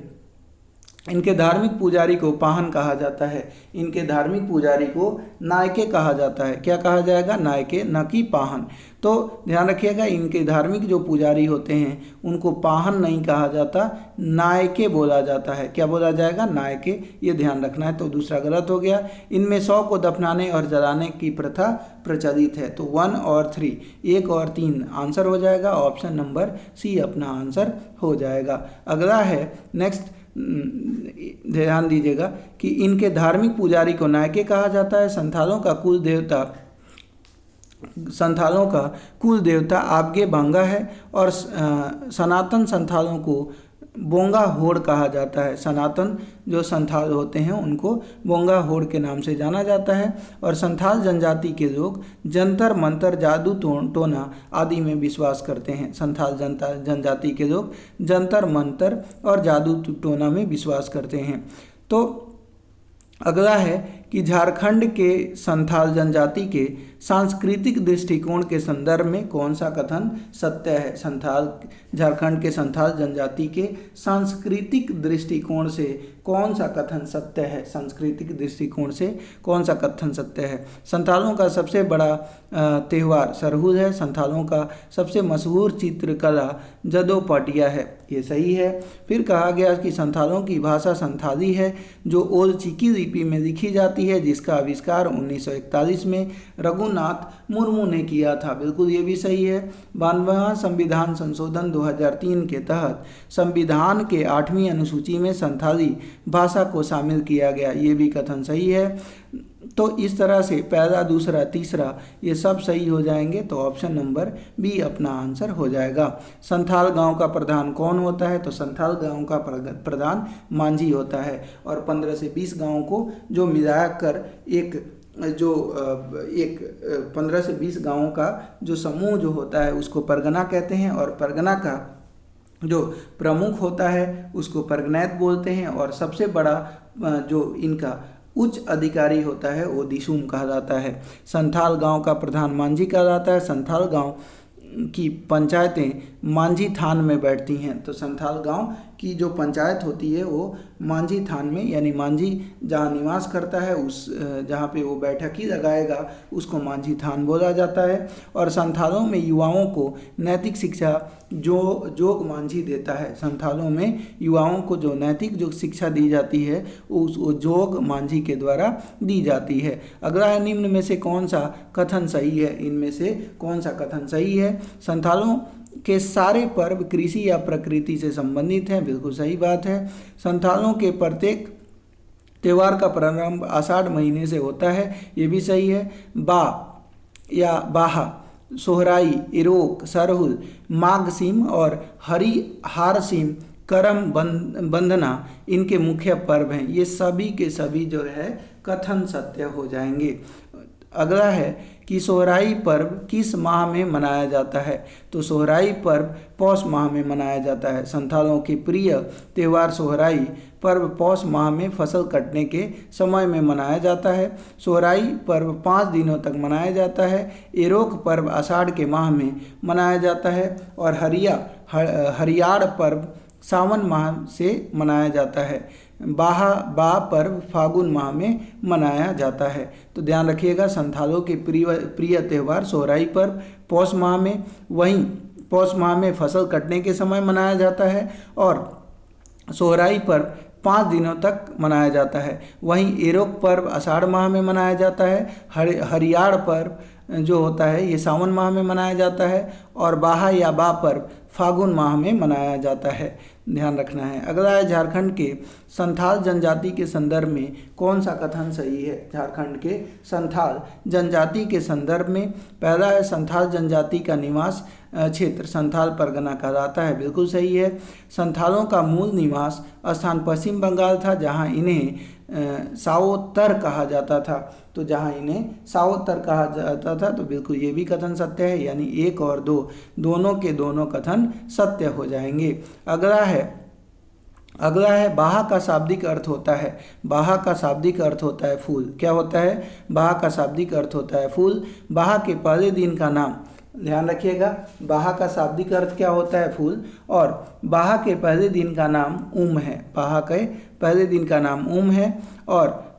इनके धार्मिक पुजारी को पाहन कहा जाता है। इनके धार्मिक पुजारी को नायके कहा जाता है। क्या कहा जाएगा? नायके, न कि पाहन। तो ध्यान रखिएगा, इनके धार्मिक जो पुजारी होते हैं उनको पाहन नहीं कहा जाता, नायके बोला जाता है। क्या बोला जाएगा? नायके। ये ध्यान रखना है। तो दूसरा गलत हो गया। इनमें 100 को दफनाने और जलाने की प्रथा प्रचलित है। तो 1 और 3, 1 और 3 आंसर हो जाएगा। ऑप्शन नंबर सी अपना आंसर हो जाएगा। अगला है नेक्स्ट, ध्यान दीजिएगा कि इनके धार्मिक पुजारी को नायके कहा जाता है। संथालों का कुल देवता आबगे बांगा है और सनातन संथालों को बोंगा होड़ कहा जाता है। सनातन जो संथाल होते हैं उनको बोंगा होड़ के नाम से जाना जाता है। और संथाल जनजाति के लोग जंतर मंतर, जादू टोना आदि में विश्वास करते हैं। संथाल जनजाति के लोग जंतर मंतर और जादू टोना में विश्वास करते हैं। तो अगला है कि झारखंड के संथाल जनजाति के सांस्कृतिक दृष्टिकोण के संदर्भ में कौन सा कथन सत्य है। झारखंड के संथाल जनजाति के सांस्कृतिक दृष्टिकोण से कौन सा कथन सत्य है। सांस्कृतिक दृष्टिकोण से कौन सा कथन सत्य है। संथालों का सबसे बड़ा त्यौहार सरहुल है। संथालों का सबसे मशहूर चित्रकला जदो पटिया है। ये सही है। फिर कहा गया कि संथालों की भाषा संथाली है जो ओल चिकी लिपि में लिखी जाती है, जिसका आविष्कार 1941 में रघुनाथ मुर्मू ने किया था। बिल्कुल ये भी सही है। 92वां संविधान संशोधन 2003 के तहत संविधान के 8वीं अनुसूची में संथाली भाषा को शामिल किया गया। ये भी कथन सही है। तो इस तरह से पहला, दूसरा, तीसरा ये सब सही हो जाएंगे। तो ऑप्शन नंबर बी अपना आंसर हो जाएगा। संथाल गांव का प्रधान कौन होता है। तो संथाल गांव का प्रधान मांझी होता है और 15 से 20 गांवों को जो मिलाकर एक जो एक 15 से 20 गांवों का जो समूह जो होता है उसको परगना कहते हैं, और परगना का जो प्रमुख होता है उसको परगनैत बोलते हैं, और सबसे बड़ा जो इनका उच्च अधिकारी होता है वो दिशुम कहा जाता है। संथाल गांव का प्रधान मांझी कहा जाता है। संथाल गांव की पंचायतें मांझी थान में बैठती हैं। तो संथाल गांव की जो पंचायत होती है वो मांझी थान में, यानी मांझी जहाँ निवास करता है उस जहाँ पे वो बैठक ही लगाएगा उसको मांझी थान बोला जाता है। और संथालों में युवाओं को नैतिक शिक्षा जो जोग मांझी देता है। संथालों में युवाओं को जो नैतिक जो शिक्षा दी जाती है उस जोग मांझी के द्वारा दी जाती है। अगला है, निम्न में से कौन सा कथन सही है? इनमें से कौन सा कथन सही है? संथालों के सारे पर्व कृषि या प्रकृति से संबंधित हैं। बिल्कुल सही बात है। संथालों के प्रत्येक त्यौहार का प्रारंभ आषाढ़ महीने से होता है, ये भी सही है। बा या बाहा, सोहराई, इरोक, सरहुल, माघसीम और हरिहारसीम, करम बंधना इनके मुख्य पर्व हैं। ये सभी के सभी जो है कथन सत्य हो जाएंगे। अगला है कि सोहराई पर्व किस माह में मनाया जाता है? तो सोहराई पर्व पौष माह में मनाया जाता है। संथालों के प्रिय त्यौहार सोहराई पर्व पौष माह में फसल कटने के समय में मनाया जाता है। सोहराई पर्व 5 दिनों तक मनाया जाता है। एरोक पर्व आषाढ़ के माह में मनाया जाता है, और हरियाड़ पर्व सावन माह से मनाया जाता है। बा पर्व फागुन माह में मनाया जाता है। तो ध्यान रखिएगा, संथालों के प्रिय त्यौहार सोहराई पर्व पौष माह में, वहीं पौष माह में फसल कटने के समय मनाया जाता है, और सोहराई पर्व 5 दिनों तक मनाया जाता है। वहीं एरोक पर्व आषाढ़ माह में मनाया जाता है। हरियाड़ पर्व जो होता है ये सावन माह में मनाया जाता है, और बाहा या बा पर्व फागुन माह में मनाया जाता है। ध्यान रखना है। अगला है, झारखंड के संथाल जनजाति के संदर्भ में कौन सा कथन सही है? झारखंड के संथाल जनजाति के संदर्भ में पहला है, संथाल जनजाति का निवास क्षेत्र संथाल परगना कहलाता है। बिल्कुल सही है। संथालों का मूल निवास स्थान पश्चिम बंगाल था, जहां इन्हें साओत्तर कहा जाता था। तो जहां इन्हें साओत्तर कहा जाता था, तो बिल्कुल ये भी कथन सत्य है, यानी 1 और 2 दोनों के दोनों कथन सत्य हो जाएंगे। अगला है बाहा का शाब्दिक अर्थ होता है। बाहा का शाब्दिक अर्थ होता है फूल। क्या होता है? बाहा का शाब्दिक अर्थ होता है फूल। बाहा के पहले दिन का नाम, ध्यान रखिएगा, बाहा का शाब्दिक अर्थ क्या होता है? फूल। और बाहा के पहले दिन का नाम उम है। बाहा के पहले दिन का नाम उम है। और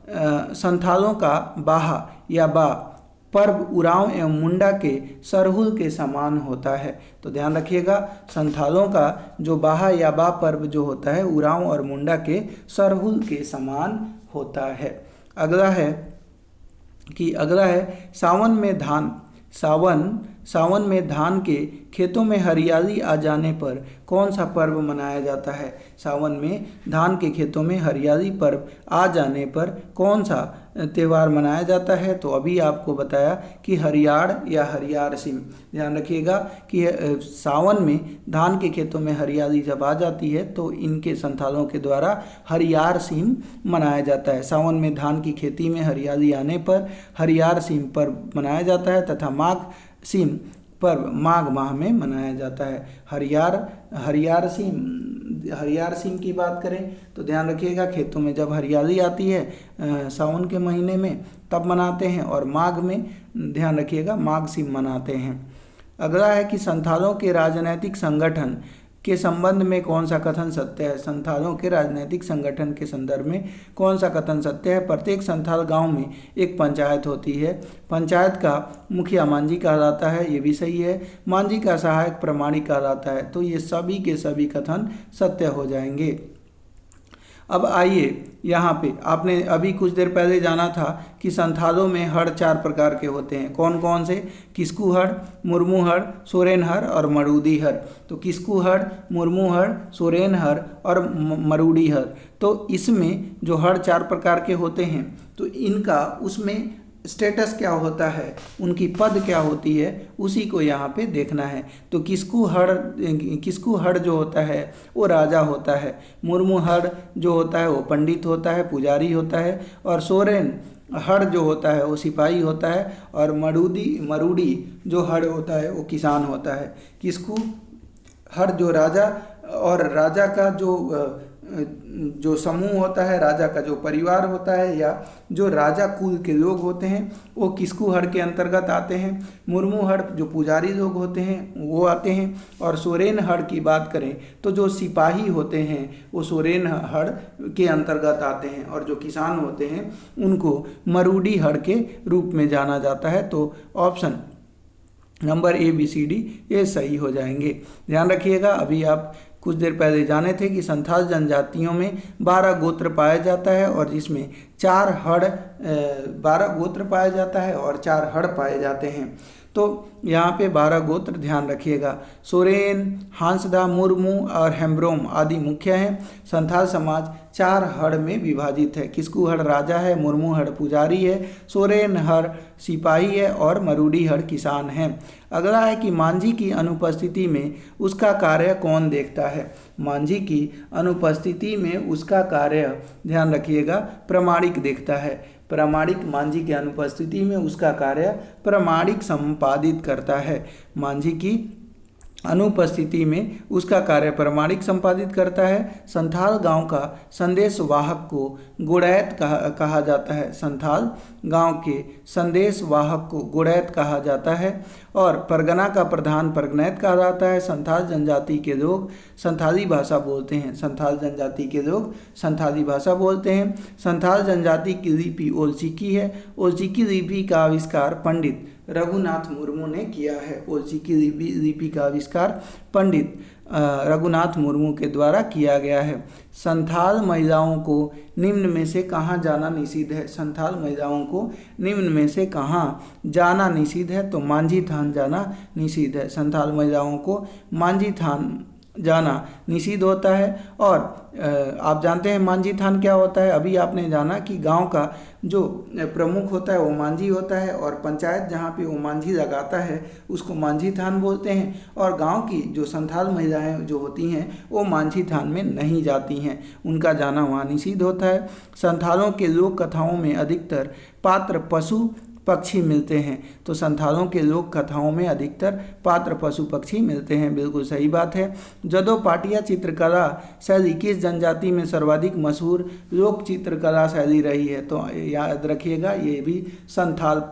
संथालों का बाहा या बा पर्व उरांव एवं मुंडा के सरहुल के समान होता है। तो ध्यान रखिएगा, संथालों का जो बाहा या बा पर्व जो होता है उरांव और मुंडा के सरहुल के समान होता है। अगला है सावन में धान के खेतों में हरियाली आ जाने पर कौन सा पर्व मनाया जाता है? सावन में धान के खेतों में हरियाली पर्व आ जाने पर कौन सा त्यौहार मनाया जाता है? तो अभी आपको बताया कि हरियाड़ या हरियारसीम। ध्यान रखिएगा कि सावन में धान के खेतों में हरियाली जब आ जाती है तो इनके संथालों के द्वारा हरियारसीम मनाया जाता है। सावन में धान की खेती में हरियाली आने पर हरियारसीम पर्व मनाया जाता है, तथा माघ सीम पर्व माघ माह में मनाया जाता है। हरियारसीम की बात करें तो ध्यान रखिएगा, खेतों में जब हरियाली आती है सावन के महीने में तब मनाते हैं, और माघ में ध्यान रखिएगा माघ सीम मनाते हैं। अगला है कि संथालों के राजनैतिक संगठन के संबंध में कौन सा कथन सत्य है? संथालों के राजनीतिक संगठन के संदर्भ में कौन सा कथन सत्य है? प्रत्येक संथाल गांव में एक पंचायत होती है। पंचायत का मुखिया मांझी कहलाता है, ये भी सही है। मांझी का सहायक प्रमाणिक कहलाता है। तो ये सभी के सभी कथन सत्य हो जाएंगे। अब आइए यहाँ पे, आपने अभी कुछ देर पहले जाना था कि संथालों में हड़ 4 प्रकार के होते हैं। कौन कौन से? किस्कू हड़, मुर्मू हड़, सोरेन हड़ और मरूदी हड़। तो किस्कू हड़, मुर्मू हड़, सोरेन हड़ और मरूदी हड़। तो इसमें जो हड़ 4 प्रकार के होते हैं तो इनका उसमें स्टेटस क्या होता है, उनकी पद क्या होती है, उसी को यहाँ पे देखना है। तो किस्कू हड़ जो होता है वो राजा होता है, मुर्मू हड़ जो होता है वो पंडित होता है, पुजारी होता है, और सोरेन हड़ जो होता है वो सिपाही होता है, और मरूडी जो हड़ होता है वो किसान होता है। किस्कू हड़ जो राजा, और राजा का जो समूह होता है, राजा का जो परिवार होता है, या जो राजा कुल के लोग होते हैं वो किस्कू हड़ के अंतर्गत आते हैं। मुर्मू हड़ जो पुजारी लोग होते हैं वो आते हैं। और सोरेन हड़ की बात करें तो जो सिपाही होते हैं वो सोरेन हड़ के अंतर्गत आते हैं, और जो किसान होते हैं उनको मरूडी हड़ के रूप में जाना जाता है। तो ऑप्शन नंबर ABCD ये सही हो जाएंगे। ध्यान रखिएगा, अभी आप कुछ देर पहले जाने थे कि संथाल जनजातियों में 12 गोत्र पाया जाता है, और जिसमें 12 गोत्र पाया जाता है और 4 हड़ पाए जाते हैं। तो यहाँ पे 12 गोत्र ध्यान रखिएगा। सोरेन, हांसदा, मुर्मू और हेम्ब्रोम आदि मुख्य हैं। संथाल समाज 4 हड़ में विभाजित है। किस्कू हड़ राजा है, मुर्मू हड़ पुजारी है, सोरेन हड़ सिपाही है, और मरूडी हड़ किसान है। अगला है कि मांझी की अनुपस्थिति में उसका कार्य कौन देखता है। मांझी की अनुपस्थिति में उसका कार्य, ध्यान रखिएगा, प्रमाणिक देखता है। प्रमाणिक मांझी की अनुपस्थिति में उसका कार्य प्रमाणिक संपादित करता है। मांझी की अनुपस्थिति में उसका कार्य प्रमाणिक संपादित करता है। संथाल गांव का संदेश वाहक को गुड़ैत कहा जाता है। संथाल गांव के संदेश वाहक को गुड़ैत कहा जाता है, और परगना का प्रधान परगनैत कहा जाता है। संथाल जनजाति के लोग संथाली भाषा बोलते हैं। संथाल जनजाति के लोग संथाली भाषा बोलते हैं। संथाल जनजाति की लिपि ओलचिकी है। ओलचिकी लिपि का आविष्कार पंडित रघुनाथ मुर्मू ने किया है। ओलचिकी लिपि का आविष्कार पंडित रघुनाथ मुर्मू के द्वारा किया गया है। संथाल महिलाओं को निम्न में से कहाँ जाना निषिद्ध है। संथाल महिलाओं को निम्न में से कहाँ जाना निषिद्ध है। तो मांझी थान जाना निषिद्ध है। संथाल महिलाओं को मांझी थान जाना निषिद्ध होता है। और आप जानते हैं मांझी थान क्या होता है। अभी आपने जाना कि गांव का जो प्रमुख होता है वो मांझी होता है, और पंचायत जहाँ पे वो मांझी लगाता है उसको मांझी थान बोलते हैं। और गांव की जो संथाल महिलाएं जो होती हैं वो मांझी थान में नहीं जाती हैं, उनका जाना वहाँ निषिद्ध होता है। संथालों के लोक कथाओं में अधिकतर पात्र पशु पक्षी मिलते हैं। तो संथालों के लोक कथाओं में अधिकतर पात्र पशु पक्षी मिलते हैं, बिल्कुल सही बात है। जदो पाटिया चित्रकला शैली किस जनजाति में सर्वाधिक मशहूर लोक चित्रकला शैली रही है। तो याद रखिएगा ये भी संथाल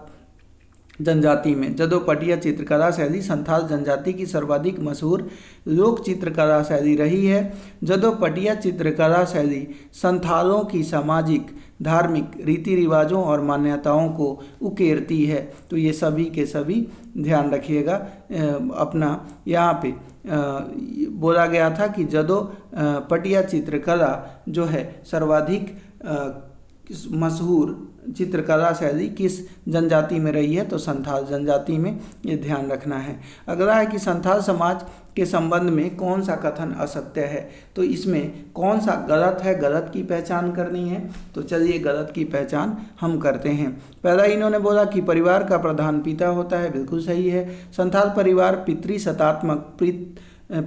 जनजाति में। जदो पटिया चित्रकला शैली संथाल जनजाति की सर्वाधिक मशहूर लोक चित्रकला शैली रही है। जदो पटिया चित्रकला शैली संथालों की सामाजिक धार्मिक रीति रिवाजों और मान्यताओं को उकेरती है। तो ये सभी के सभी ध्यान रखिएगा। अपना यहाँ पे बोला गया था कि जदो पटिया चित्रकला जो है सर्वाधिक मशहूर चित्रकला शैली किस जनजाति में रही है। तो संथाल जनजाति में, ये ध्यान रखना है। अगला है कि संथाल समाज के संबंध में कौन सा कथन असत्य है। तो इसमें कौन सा गलत है, गलत की पहचान करनी है। तो चलिए गलत की पहचान हम करते हैं। पहला इन्होंने बोला कि परिवार का प्रधान पिता होता है, बिल्कुल सही है। संथाल परिवार पितृसत्तात्मक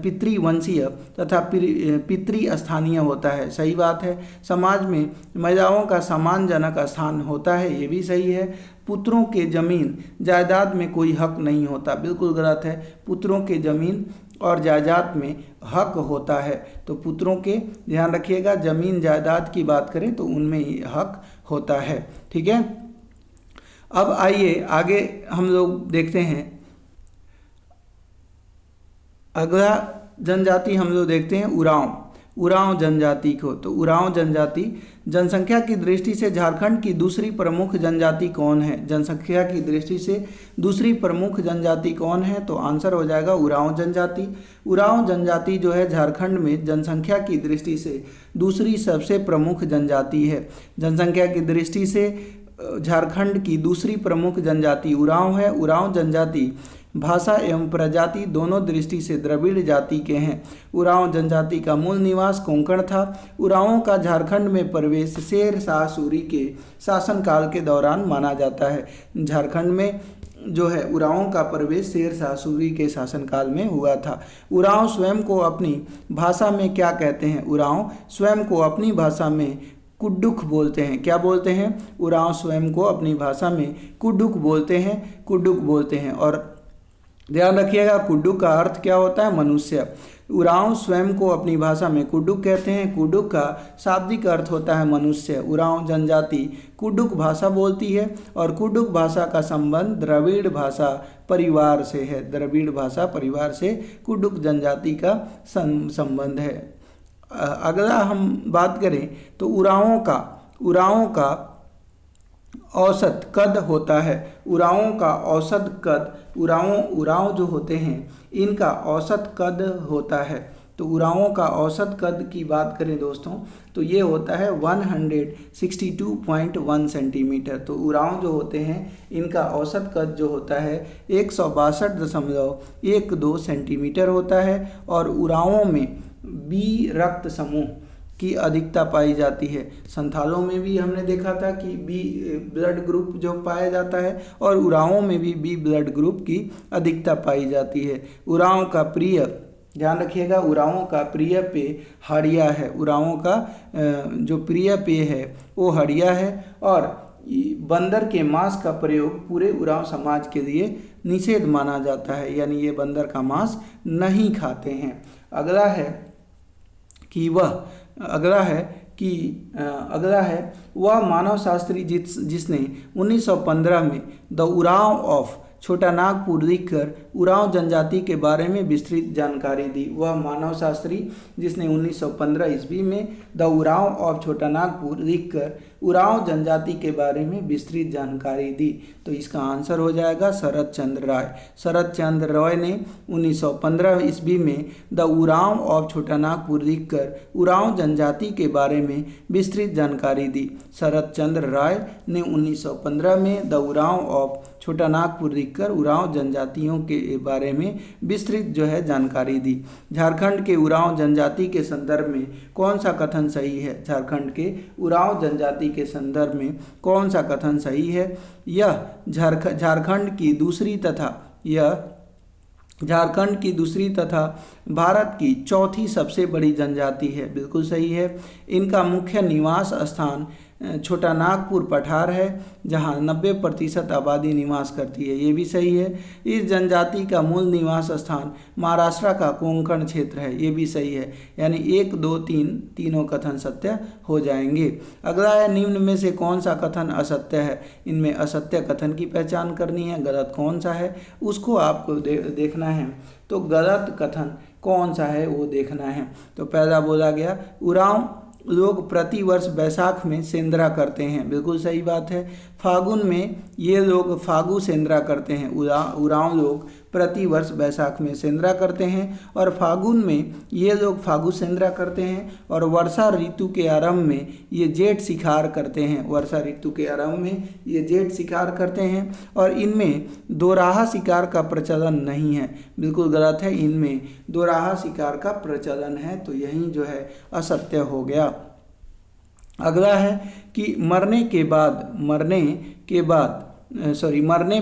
पितृवंशीय तथा पितृस्थानीय होता है, सही बात है। समाज में महिलाओं का सम्मानजनक स्थान होता है, ये भी सही है। पुत्रों के जमीन जायदाद में कोई हक नहीं होता, बिल्कुल गलत है। पुत्रों के जमीन और जायदाद में हक होता है। तो पुत्रों के, ध्यान रखिएगा, जमीन जायदाद की बात करें तो उनमें ही हक होता है, ठीक है। अब आइए आगे हम लोग देखते हैं। अगला जनजाति हम लोग देखते हैं उरांव जनजाति को। तो उरांव जनजाति जनसंख्या की दृष्टि से झारखंड की दूसरी प्रमुख जनजाति कौन है। जनसंख्या की दृष्टि से दूसरी प्रमुख जनजाति कौन है। तो आंसर हो जाएगा उरांव जनजाति। उरांव जनजाति जो है झारखंड में जनसंख्या की दृष्टि से दूसरी सबसे प्रमुख जनजाति है। जनसंख्या की दृष्टि से झारखंड की दूसरी प्रमुख जनजाति उरांव है। उरांव जनजाति भाषा एवं प्रजाति दोनों दृष्टि से द्रविड़ जाति के हैं। उरांव जनजाति का मूल निवास कोंकण था। उरांवों का झारखंड में प्रवेश शेर शाह सूरी के शासनकाल के दौरान माना जाता है। झारखंड में जो है उरांवों का प्रवेश शेर शाह सूरी के शासनकाल में हुआ था। उरांव स्वयं को अपनी भाषा में क्या कहते हैं? उरांव स्वयं को अपनी भाषा में कुड्डुक बोलते हैं। क्या बोलते हैं? उरांव स्वयं को अपनी भाषा में कुड्डुक बोलते हैं। और ध्यान रखिएगा, कुड्डुक का अर्थ क्या होता है? मनुष्य। उरांव स्वयं को अपनी भाषा में कुड्डुक कहते हैं। कुड्डुक का शाब्दिक अर्थ होता है मनुष्य। उरांव जनजाति कुड्डुक भाषा बोलती है और कुड्डुक भाषा का संबंध द्रविड़ भाषा परिवार से है। द्रविड़ भाषा परिवार से कुड्डुक जनजाति का संबंध है। अगला हम बात करें तो उरांवों का औसत कद होता है। उरांवों का औसत कद, उरांव जो होते हैं इनका औसत कद होता है। तो उरांवों का औसत कद की बात करें दोस्तों तो ये होता है 162.1 सेंटीमीटर। तो उरांव जो होते हैं इनका औसत कद जो होता है 162.12 सेंटीमीटर होता है। और उरांवों में बी रक्त समूह की अधिकता पाई जाती है। संथालों में भी हमने देखा था कि बी ब्लड ग्रुप जो पाया जाता है और उरांवों में भी बी ब्लड ग्रुप की अधिकता पाई जाती है। उरांव का प्रिय, ध्यान रखिएगा, उरांवों का प्रिय पेय हड़िया है। उरांवों का जो प्रिय पेय है वो हड़िया है। और बंदर के मांस का प्रयोग पूरे उरांव समाज के लिए निषेध माना जाता है, यानी ये बंदर का मांस नहीं खाते हैं। अगला है वह मानव शास्त्री जिसने 1915 में द उरांव ऑफ छोटा नागपुर लिखकर उरांव जनजाति के बारे में विस्तृत जानकारी दी। वह मानव शास्त्री जिसने 1915 ईस्वी में द उरांव ऑफ छोटा नागपुर लिखकर उरांव जनजाति के बारे में विस्तृत जानकारी दी। तो इसका आंसर हो जाएगा शरद चंद्र राय। शरद चंद्र राय ने 1915 ईस्वी में द उरांव ऑफ छोटा नागपुर लिखकर उरांव जनजाति के बारे में विस्तृत जानकारी दी। शरद चंद्र राय ने 1915 में द उरांव ऑफ छोटा नागपुर लिखकर उरांव जनजातियों के बारे में विस्तृत जो है जानकारी दी। झारखंड के उरांव जनजाति के संदर्भ में कौन सा कथन सही है? झारखंड के उरांव जनजाति के संदर्भ में कौन सा कथन सही है? यह झारखंड की दूसरी तथा भारत की चौथी सबसे बड़ी जनजाति है। बिल्कुल सही है। इनका मुख्य निवास स्थान छोटा नागपुर पठार है जहां 90% आबादी निवास करती है। ये भी सही है। इस जनजाति का मूल निवास स्थान महाराष्ट्र का कोंकण क्षेत्र है। ये भी सही है। यानी 1, 2, 3 तीनों कथन सत्य हो जाएंगे। अगला है निम्न में से कौन सा कथन असत्य है? इनमें असत्य कथन की पहचान करनी है। गलत कौन सा है उसको आपको देखना है। तो गलत कथन कौन सा है वो देखना है। तो पहला बोला गया उरांव लोग प्रतिवर्ष बैसाख में सेंद्रा करते हैं। बिल्कुल सही बात है। फागुन में ये लोग फागु सेंद्रा करते हैं। उरांव लोग प्रतिवर्ष बैसाख में सेंद्रा करते हैं और फागुन में ये लोग फागु सेंद्रा करते हैं। और वर्षा ऋतु के आरंभ में ये जेठ शिकार करते हैं। वर्षा ऋतु के आरंभ में ये जेठ शिकार करते हैं और इनमें दोराहा शिकार का प्रचलन नहीं है। बिल्कुल गलत है। इनमें दोराहा शिकार का प्रचलन है। तो यही जो है असत्य हो गया। अगला है कि मरने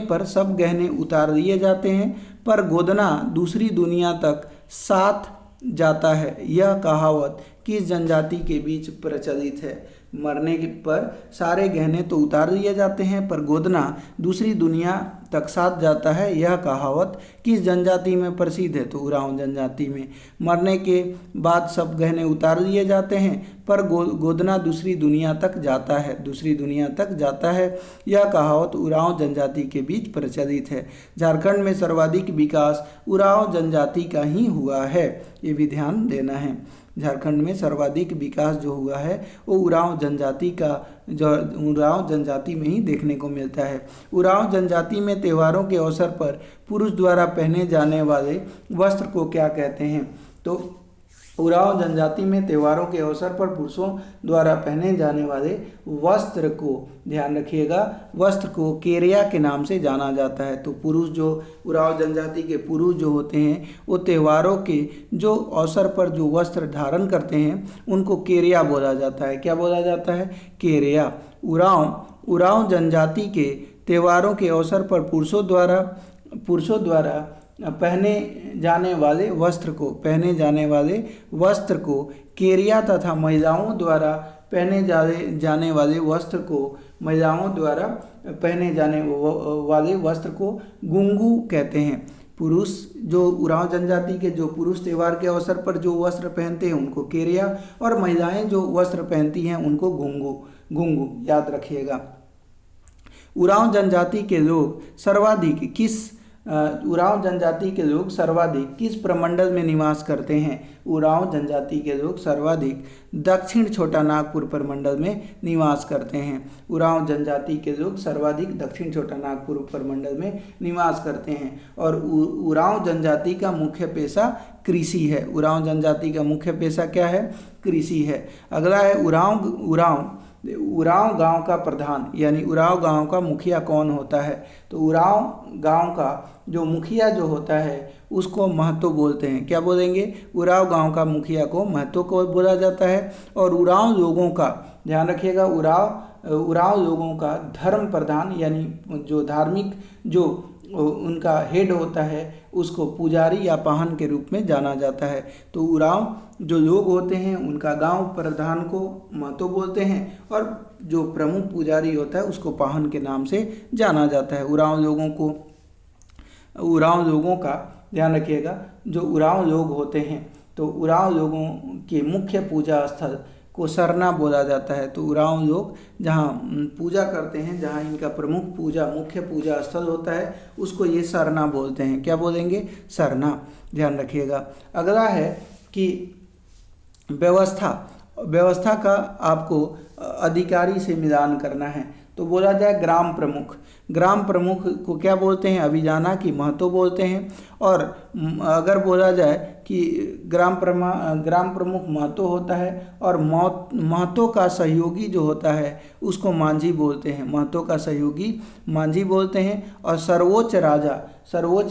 पर सब गहने उतार दिए जाते हैं पर गोदना दूसरी दुनिया तक साथ जाता है। यह कहावत किस जनजाति के बीच प्रचलित है? मरने पर सारे गहने तो उतार दिए जाते हैं पर गोदना दूसरी दुनिया तक साथ जाता है। यह कहावत किस जनजाति में प्रसिद्ध है? तो उरांव जनजाति में। मरने के बाद सब गहने उतार दिए जाते हैं पर गोदना दूसरी दुनिया तक जाता है। यह कहावत उरांव जनजाति के बीच प्रचलित है। झारखंड में सर्वाधिक विकास उरांव जनजाति का ही हुआ है। ये भी ध्यान देना है। झारखंड में सर्वाधिक विकास जो हुआ है वो उरांव जनजाति में ही देखने को मिलता है। उरांव जनजाति में त्योहारों के अवसर पर पुरुष द्वारा पहने जाने वाले वस्त्र को क्या कहते हैं? तो उरांव जनजाति में त्योहारों के अवसर पर पुरुषों द्वारा पहने जाने वाले वस्त्र को, ध्यान रखिएगा, वस्त्र को केरिया के नाम से जाना जाता है। तो पुरुष जो उरांव जनजाति के पुरुष जो होते हैं वो त्योहारों के जो अवसर पर जो वस्त्र धारण करते हैं उनको केरिया बोला जाता है। क्या बोला जाता है? केरिया। उरांव जनजाति के त्योहारों के अवसर पर पुरुषों द्वारा पहने जाने वाले वस्त्र को केरिया तथा महिलाओं द्वारा पहने जाने वाले वस्त्र को गुंगू कहते हैं। पुरुष जो उरांव जनजाति के जो पुरुष त्योहार के अवसर पर जो वस्त्र पहनते हैं उनको केरिया, और महिलाएं जो वस्त्र पहनती हैं उनको गुंगू याद रखिएगा। उरांव जनजाति के लोग सर्वाधिक किस प्रमंडल में निवास करते हैं? उरांव जनजाति के लोग सर्वाधिक दक्षिण छोटा नागपुर प्रमंडल में निवास करते हैं। उरांव जनजाति के लोग सर्वाधिक दक्षिण छोटा नागपुर प्रमंडल में निवास करते हैं। और उरांव जनजाति का मुख्य पेशा कृषि है। उरांव जनजाति का मुख्य पेशा क्या है? कृषि है। अगला है उरांव गांव का प्रधान, यानी उरांव गांव का मुखिया कौन होता है? तो उरांव गांव का जो मुखिया जो होता है उसको महतो बोलते हैं। क्या बोलेंगे? उरांव गांव का मुखिया को महतो को बोला जाता है। और उरांव लोगों का, ध्यान रखिएगा, उरांव लोगों का धर्म प्रधान, यानी जो धार्मिक जो उनका हेड होता है उसको पुजारी या पाहन के रूप में जाना जाता है। तो उरांव जो लोग होते हैं उनका गांव प्रधान को महतो बोलते हैं, और जो प्रमुख पुजारी होता है उसको पाहन के नाम से जाना जाता है। उरांव लोगों का ध्यान रखिएगा, जो उरांव लोग होते हैं तो उरांव लोगों के मुख्य पूजा स्थल को सरना बोला जाता है। तो उरांव लोग जहाँ पूजा करते हैं, जहाँ इनका मुख्य पूजा स्थल होता है उसको ये सरना बोलते हैं। क्या बोलेंगे? सरना, ध्यान रखिएगा। अगला है कि व्यवस्था का आपको अधिकारी से मिलान करना है। तो बोला जाए ग्राम प्रमुख को क्या बोलते हैं? अभिजाना की महतो बोलते हैं। और अगर बोला जाए कि ग्राम प्रमुख महतो होता है, और महतो का सहयोगी जो होता है उसको मांझी बोलते हैं। महतो का सहयोगी मांझी बोलते हैं। और सर्वोच्च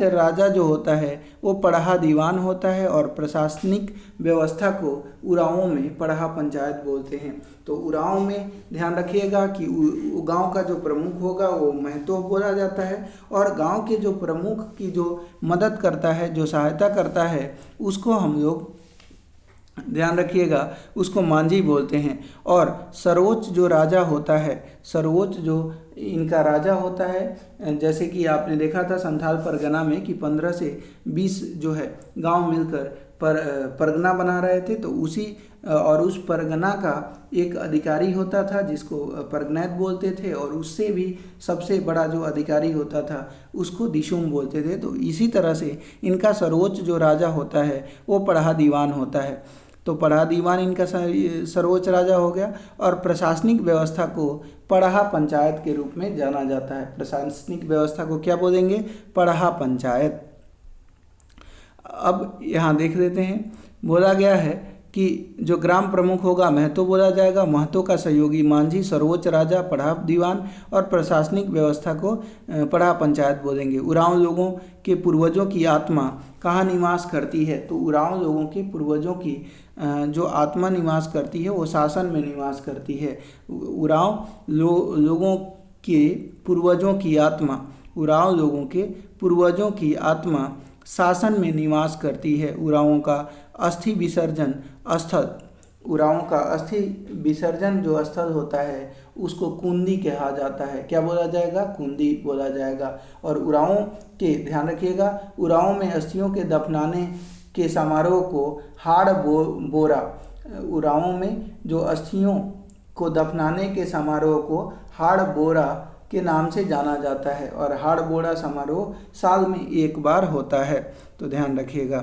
राजा जो होता है वो पढ़ा दीवान होता है। और प्रशासनिक व्यवस्था को उरांवों में पढ़ा पंचायत बोलते हैं। तो उरांव में ध्यान रखिएगा कि गांव का जो प्रमुख होगा वो महतो बोला जाता है, और गांव के जो प्रमुख की जो मदद करता है, जो सहायता करता है, उसको हम लोग, ध्यान रखिएगा, उसको मांझी बोलते हैं। और सर्वोच्च जो राजा होता है, सर्वोच्च जो इनका राजा होता है, जैसे कि आपने देखा था संथाल परगना में कि 15 से 20 जो है गांव मिलकर परगना बना रहे थे। तो उस परगना का एक अधिकारी होता था जिसको परगनैत बोलते थे, और उससे भी सबसे बड़ा जो अधिकारी होता था उसको दिशुम बोलते थे। तो इसी तरह से इनका सर्वोच्च जो राजा होता है वो पढ़ा दीवान होता है। तो पढ़ा दीवान इनका सर्वोच्च राजा हो गया। और प्रशासनिक व्यवस्था को पढ़ा पंचायत के रूप में जाना जाता है। प्रशासनिक व्यवस्था को क्या बोलेंगे? पढ़ा पंचायत। अब यहाँ देख लेते हैं, बोला गया है कि जो ग्राम प्रमुख होगा महतो बोला जाएगा, महतो का सहयोगी मांझी, सर्वोच्च राजा पढ़ा दीवान, और प्रशासनिक व्यवस्था को पढ़ा पंचायत बोलेंगे। उरांव लोगों के पूर्वजों की आत्मा कहाँ निवास करती है? तो उरांव लोगों के पूर्वजों की जो आत्मा निवास करती है वो शासन में निवास करती है। उरांव लोगों के पूर्वजों की आत्मा, उरांव लोगों के पूर्वजों की आत्मा शासन में निवास करती है। उरांवों का अस्थि विसर्जन स्थल, उरांवों का अस्थि विसर्जन जो स्थल होता है उसको कुंदी कहा जाता है। क्या बोला जाएगा? कुंदी बोला जाएगा। और उरांवों के, ध्यान रखिएगा, उरांवों में अस्थियों के दफनाने के समारोह को हाड़ बोरा, उरांवों में जो अस्थियों को दफनाने के समारोह को हाड़ बोरा के नाम से जाना जाता है। और हाड़ बोरा समारोह साल में एक बार होता है। तो ध्यान रखिएगा।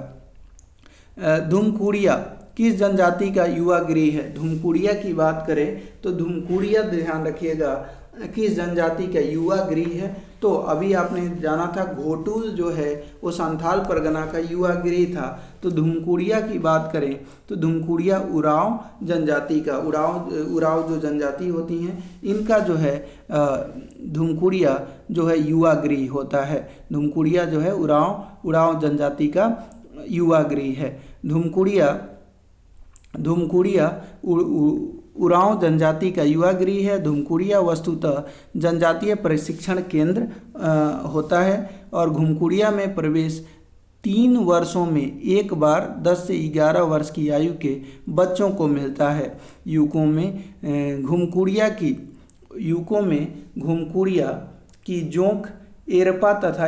धुमकुड़िया किस जनजाति का युवा गृह है? धुमकुड़िया की बात करें तो धुमकुड़िया, ध्यान रखिएगा, किस जनजाति का युवा गृह है? तो अभी आपने जाना था घोटुल जो है वो संथाल परगना का युवा गृह था। तो धुमकुड़िया की बात करें तो धुमकुड़िया उरांव जनजाति का, उरांव जो जनजाति होती हैं इनका जो है धुमकुड़िया जो है युवा गृह होता है। धुमकुड़िया जो है उरांव जनजाति का युवा गृह है। धुमकुड़िया उरांव जनजाति का युवा गृह है। धुमकुड़िया वस्तुतः जनजातीय प्रशिक्षण केंद्र होता है और घुमकुड़िया में प्रवेश 3 वर्षों में एक बार 10 से 11 वर्ष की आयु के बच्चों को मिलता है। युवकों में घुमकुड़िया की जोंक एरपा तथा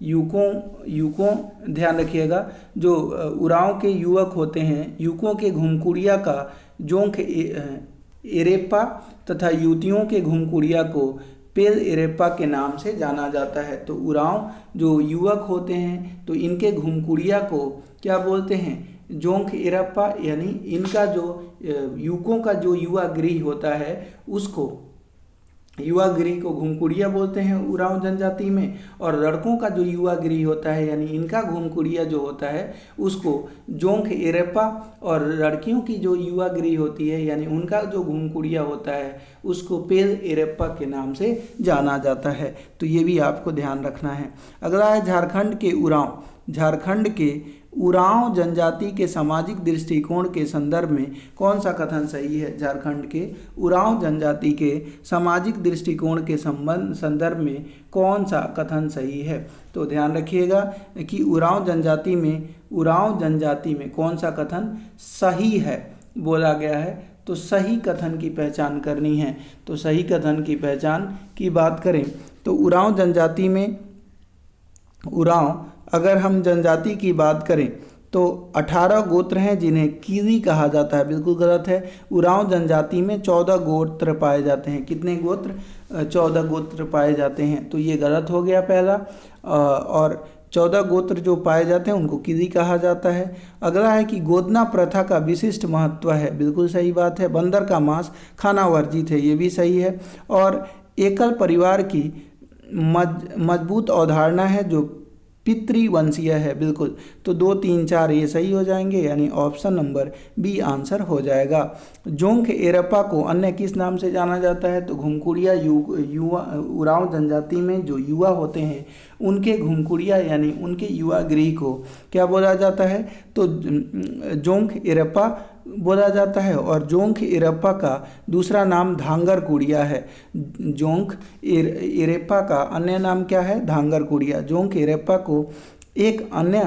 युवकों ध्यान रखिएगा, जो उरांव के युवक होते हैं युवकों के घुमकुड़िया का जोंक एरेपा तथा युवतियों के घुमकुड़िया को पेल एरेपा के नाम से जाना जाता है। तो उरांव जो युवक होते हैं तो इनके घुमकुड़िया को क्या बोलते हैं? जोंक एरेपा, यानी इनका जो युवकों का जो युवा गृह होता है उसको युवा गृह को घुमकुड़िया बोलते हैं उरांव जनजाति में, और लड़कों का जो युवा गृह होता है यानी इनका घुमकुड़िया जो होता है उसको जोंक एरेपा, और लड़कियों की जो युवा गृह होती है यानी उनका जो घुमकुड़िया होता है उसको पेल एरेपा के नाम से जाना जाता है। तो ये भी आपको ध्यान रखना है। अगला है झारखंड के उरांव जनजाति के सामाजिक दृष्टिकोण के संदर्भ में कौन सा कथन सही है? झारखंड के उरांव जनजाति के सामाजिक दृष्टिकोण के संदर्भ में कौन सा कथन सही है? तो ध्यान रखिएगा कि उरांव जनजाति में कौन सा कथन सही है बोला गया है। तो सही कथन की पहचान करनी है। तो सही कथन की पहचान की बात करें तो उरांव जनजाति में अगर हम जनजाति की बात करें तो 18 गोत्र हैं जिन्हें कीरी कहा जाता है। बिल्कुल गलत है। उरांव जनजाति में 14 गोत्र पाए जाते हैं। कितने गोत्र? 14 गोत्र पाए जाते हैं। तो ये गलत हो गया पहला। और 14 गोत्र जो पाए जाते हैं उनको कीरी कहा जाता है। अगला है कि गोदना प्रथा का विशिष्ट महत्व है। बिल्कुल सही बात है। बंदर का मांस खाना वर्जित है, ये भी सही है। और एकल परिवार की मजबूत अवधारणा है जो पितृवंशीय है। बिल्कुल। तो 2, 3, 4 ये सही हो जाएंगे, यानी ऑप्शन नंबर बी आंसर हो जाएगा। जोंक एरपा को अन्य किस नाम से जाना जाता है? तो घुमकुड़िया युवा उरांव जनजाति में जो युवा होते हैं उनके घुमकुड़िया यानी उनके युवा गृह को क्या बोला जाता है? तो जोंक एरपा बोला जाता है। और जोंक एरप्पा का दूसरा नाम धांगर कुड़िया है। जोंक एरेपा का अन्य नाम क्या है? धांगर कुड़िया। जोंक एरेपा को एक अन्य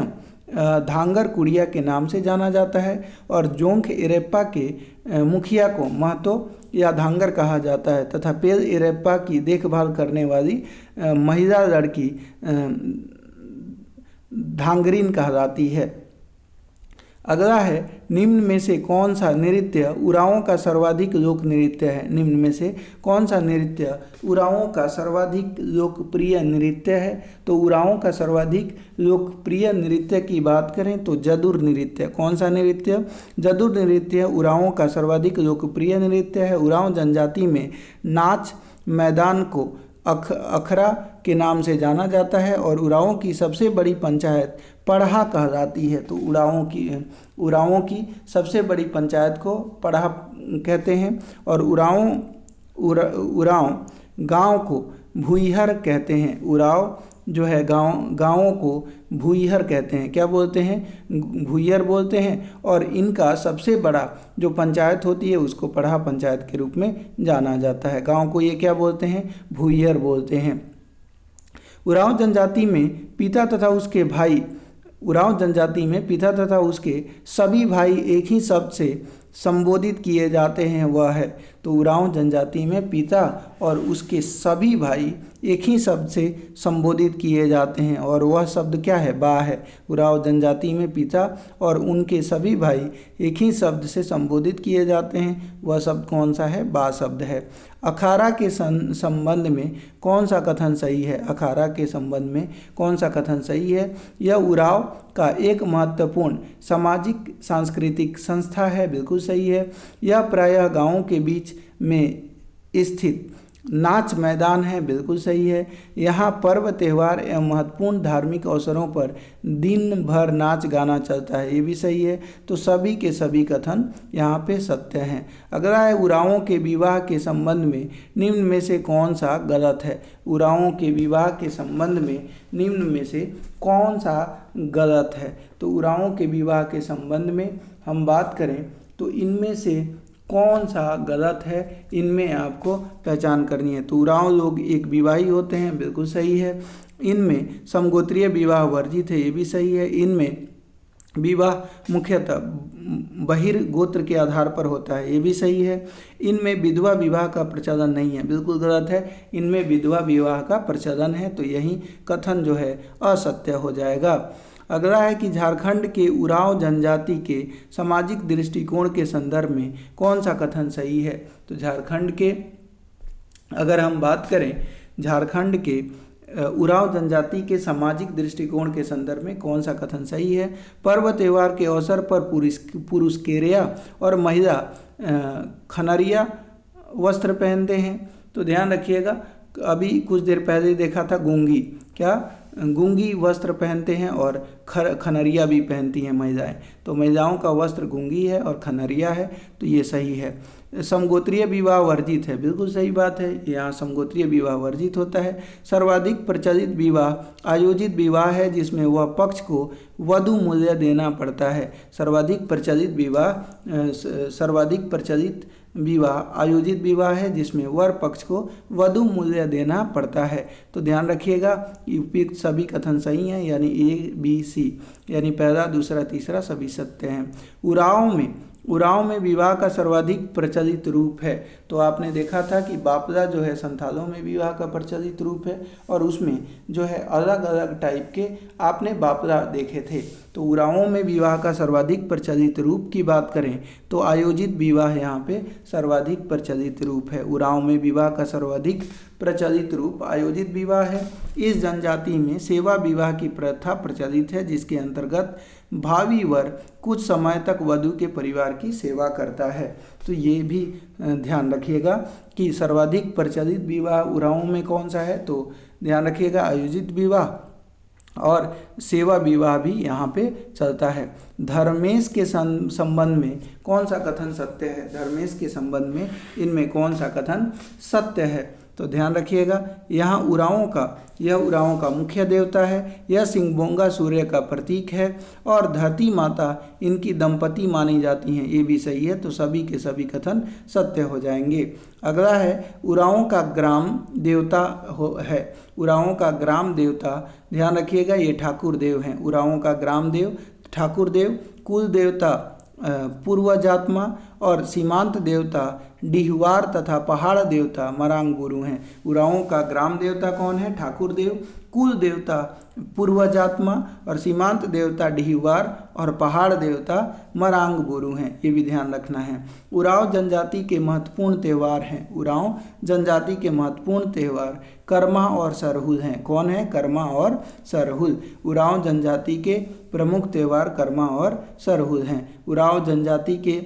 धांगर कुड़िया के नाम से जाना जाता है और जोंक एरेपा के मुखिया को महतो या धांगर कहा जाता है तथा पेल एरेपा की देखभाल करने वाली महिला लड़की धांगरीन कहलाती है। अगला है निम्न में से कौन सा नृत्य उरांवों का सर्वाधिक लोक नृत्य है? निम्न में से कौन सा नृत्य उरांवों का सर्वाधिक लोकप्रिय नृत्य है? तो उरांवों का सर्वाधिक लोकप्रिय नृत्य की बात करें तो जदुर नृत्य। कौन सा नृत्य? जदुर नृत्य उरांवों का सर्वाधिक लोकप्रिय नृत्य है। उरांव जनजाति में नाच मैदान को अखरा के नाम से जाना जाता है और उरांवों की सबसे बड़ी पंचायत पढ़ा कहलाती है। तो उरांवों की सबसे बड़ी पंचायत को पढ़ा कहते हैं और उरांव गांव को भूईहर कहते हैं। उरांव जो है गांवों को भूईहर कहते हैं। क्या बोलते हैं? भूईहर बोलते हैं। और इनका सबसे बड़ा जो पंचायत होती है उसको पढ़ा पंचायत के रूप में जाना जाता है। गांव को ये क्या बोलते हैं? भूईहर बोलते हैं। उरांव जनजाति में पिता तथा उसके सभी भाई एक ही शब्द से संबोधित किए जाते हैं, वह है। तो उरांव जनजाति में पिता और उसके सभी भाई एक ही शब्द से संबोधित किए जाते हैं और वह शब्द क्या है? बा है। उरांव जनजाति में पिता और उनके सभी भाई एक ही शब्द से संबोधित किए जाते हैं, वह शब्द कौन सा है? बा शब्द है। अखाड़ा के संबंध में कौन सा कथन सही है? अखाड़ा के संबंध में कौन सा कथन सही है? यह उरांव का एक महत्वपूर्ण सामाजिक सांस्कृतिक संस्था है। बिल्कुल सही है। यह प्रायः गांवों के बीच में स्थित नाच मैदान है, बिल्कुल सही है। यहाँ पर्व त्यौहार एवं महत्वपूर्ण धार्मिक अवसरों पर दिन भर नाच गाना चलता है, ये भी सही है। तो सभी के सभी कथन यहाँ पे सत्य हैं। अगला है उरांवों के विवाह के संबंध में निम्न में से कौन सा गलत है। उरांवों के विवाह के संबंध में निम्न में से कौन सा गलत है। तो उरांवों के विवाह के संबंध में हम बात करें तो इनमें से कौन सा गलत है, इनमें आपको पहचान करनी है। तो उरांव लोग एक विवाही होते हैं, बिल्कुल सही है। इनमें समगोत्रीय विवाह वर्जित है, ये भी सही है। इनमें विवाह मुख्यतः बहिर्गोत्र के आधार पर होता है, ये भी सही है। इनमें विधवा विवाह का प्रचलन नहीं है, बिल्कुल गलत है। इनमें विधवा विवाह का प्रचलन है, तो यही कथन जो है असत्य हो जाएगा। अगला है कि झारखंड के उरांव जनजाति के सामाजिक दृष्टिकोण के संदर्भ में कौन सा कथन सही है। तो झारखंड के अगर हम बात करें झारखंड के उरांव जनजाति के सामाजिक दृष्टिकोण के संदर्भ में कौन सा कथन सही है। पर्व त्यौहार के अवसर पर पुरुष केरिया और महिला खनरिया वस्त्र पहनते हैं। तो ध्यान रखिएगा, अभी कुछ देर पहले देखा था गूंगी, क्या गूंगी वस्त्र पहनते हैं और खनरिया भी पहनती हैं महिलाएं। तो महिलाओं का वस्त्र गूंगी है और खनरिया है, तो ये सही है। समगोत्रीय विवाह वर्जित है, बिल्कुल सही बात है, यहाँ समगोत्रीय विवाह वर्जित होता है। सर्वाधिक प्रचलित विवाह आयोजित विवाह है जिसमें वह पक्ष को वधु मूल्य देना पड़ता है। सर्वाधिक प्रचलित विवाह आयोजित विवाह है जिसमें वर पक्ष को वधु मूल्य देना पड़ता है। तो ध्यान रखिएगा, उपयुक्त सभी कथन सही हैं, यानी ए बी सी, यानी पहला दूसरा तीसरा सभी सत्य हैं। उरांव में विवाह का सर्वाधिक प्रचलित रूप है। तो आपने देखा था कि बापला जो है संथालों में विवाह का प्रचलित रूप है और उसमें जो है अलग अलग टाइप के आपने बापला देखे थे। तो उरांवों में विवाह का सर्वाधिक प्रचलित रूप की बात करें तो आयोजित विवाह यहाँ पे सर्वाधिक प्रचलित रूप है। उरांव में विवाह का सर्वाधिक प्रचलित रूप आयोजित विवाह है। इस जनजाति में सेवा विवाह की प्रथा प्रचलित है जिसके अंतर्गत भावी वर कुछ समय तक वधु के परिवार की सेवा करता है। तो ये भी ध्यान रखिएगा कि सर्वाधिक प्रचलित विवाह उरांव में कौन सा है। तो ध्यान रखिएगा आयोजित विवाह और सेवा विवाह भी यहाँ पे चलता है। धर्मेश के संबंध में कौन सा कथन सत्य है। धर्मेश के संबंध में इनमें कौन सा कथन सत्य है। तो ध्यान रखिएगा, यहाँ उरांवों का मुख्य देवता है। यह सिंहबोंगा सूर्य का प्रतीक है और धरती माता इनकी दंपति मानी जाती हैं, ये भी सही है। तो सभी के सभी कथन सत्य हो जाएंगे। अगला है उरांवों का ग्राम देवता है। उरांवों का ग्राम देवता, ध्यान रखिएगा, ये ठाकुर देव हैं। उरांवों का ग्राम देव ठाकुर देव, कुल देवता पूर्वजात्मा और सीमांत देवता डिहवार तथा पहाड़ देवता मरांग गुरु हैं। उरांवों का ग्राम देवता कौन है, ठाकुर देव, कुल देवता पूर्वजात्मा और सीमांत देवता डिहवार और पहाड़ देवता मरांग गुरु हैं, ये भी ध्यान रखना है। उरांव जनजाति के महत्वपूर्ण त्यौहार हैं। उरांव जनजाति के महत्वपूर्ण त्यौहार कर्मा और सरहुल हैं। कौन है, कर्मा और सरहुल। उरांव जनजाति के प्रमुख त्यौहार कर्मा और सरहुल हैं। उरांव जनजाति के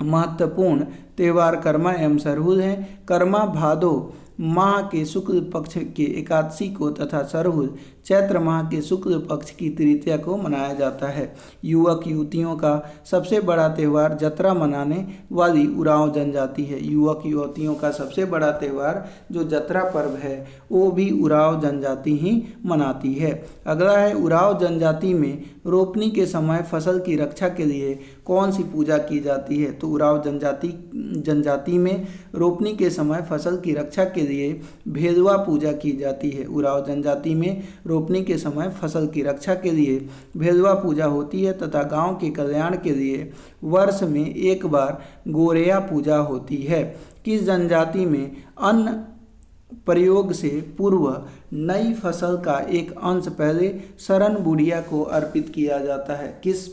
महत्वपूर्ण त्यौहार कर्मा एवं सरहुल हैं। कर्मा भादो माह के शुक्ल पक्ष के एकादशी को तथा सरहुल चैत्र माह के शुक्ल पक्ष की तृतीया को मनाया जाता है। युवक युवतियों का सबसे बड़ा त्यौहार जतरा मनाने वाली उरांव जनजाति है। युवक युवतियों का सबसे बड़ा त्यौहार जो जतरा पर्व है वो भी उरांव जनजाति ही मनाती है। अगला है उरांव जनजाति में रोपनी के समय फसल की रक्षा के लिए कौन सी पूजा की जाती है। तो उरांव जनजाति में रोपनी के समय फसल की रक्षा के लिए भेदवा पूजा की जाती है। उरांव जनजाति में रोपनी के समय फसल की रक्षा के लिए भेदवा पूजा होती है तथा गांव के कल्याण के लिए वर्ष में एक बार गोरेया पूजा होती है। किस जनजाति में अन्न प्रयोग से पूर्व नई फसल का एक अंश पहले शरण बुढ़िया को अर्पित किया जाता है। किस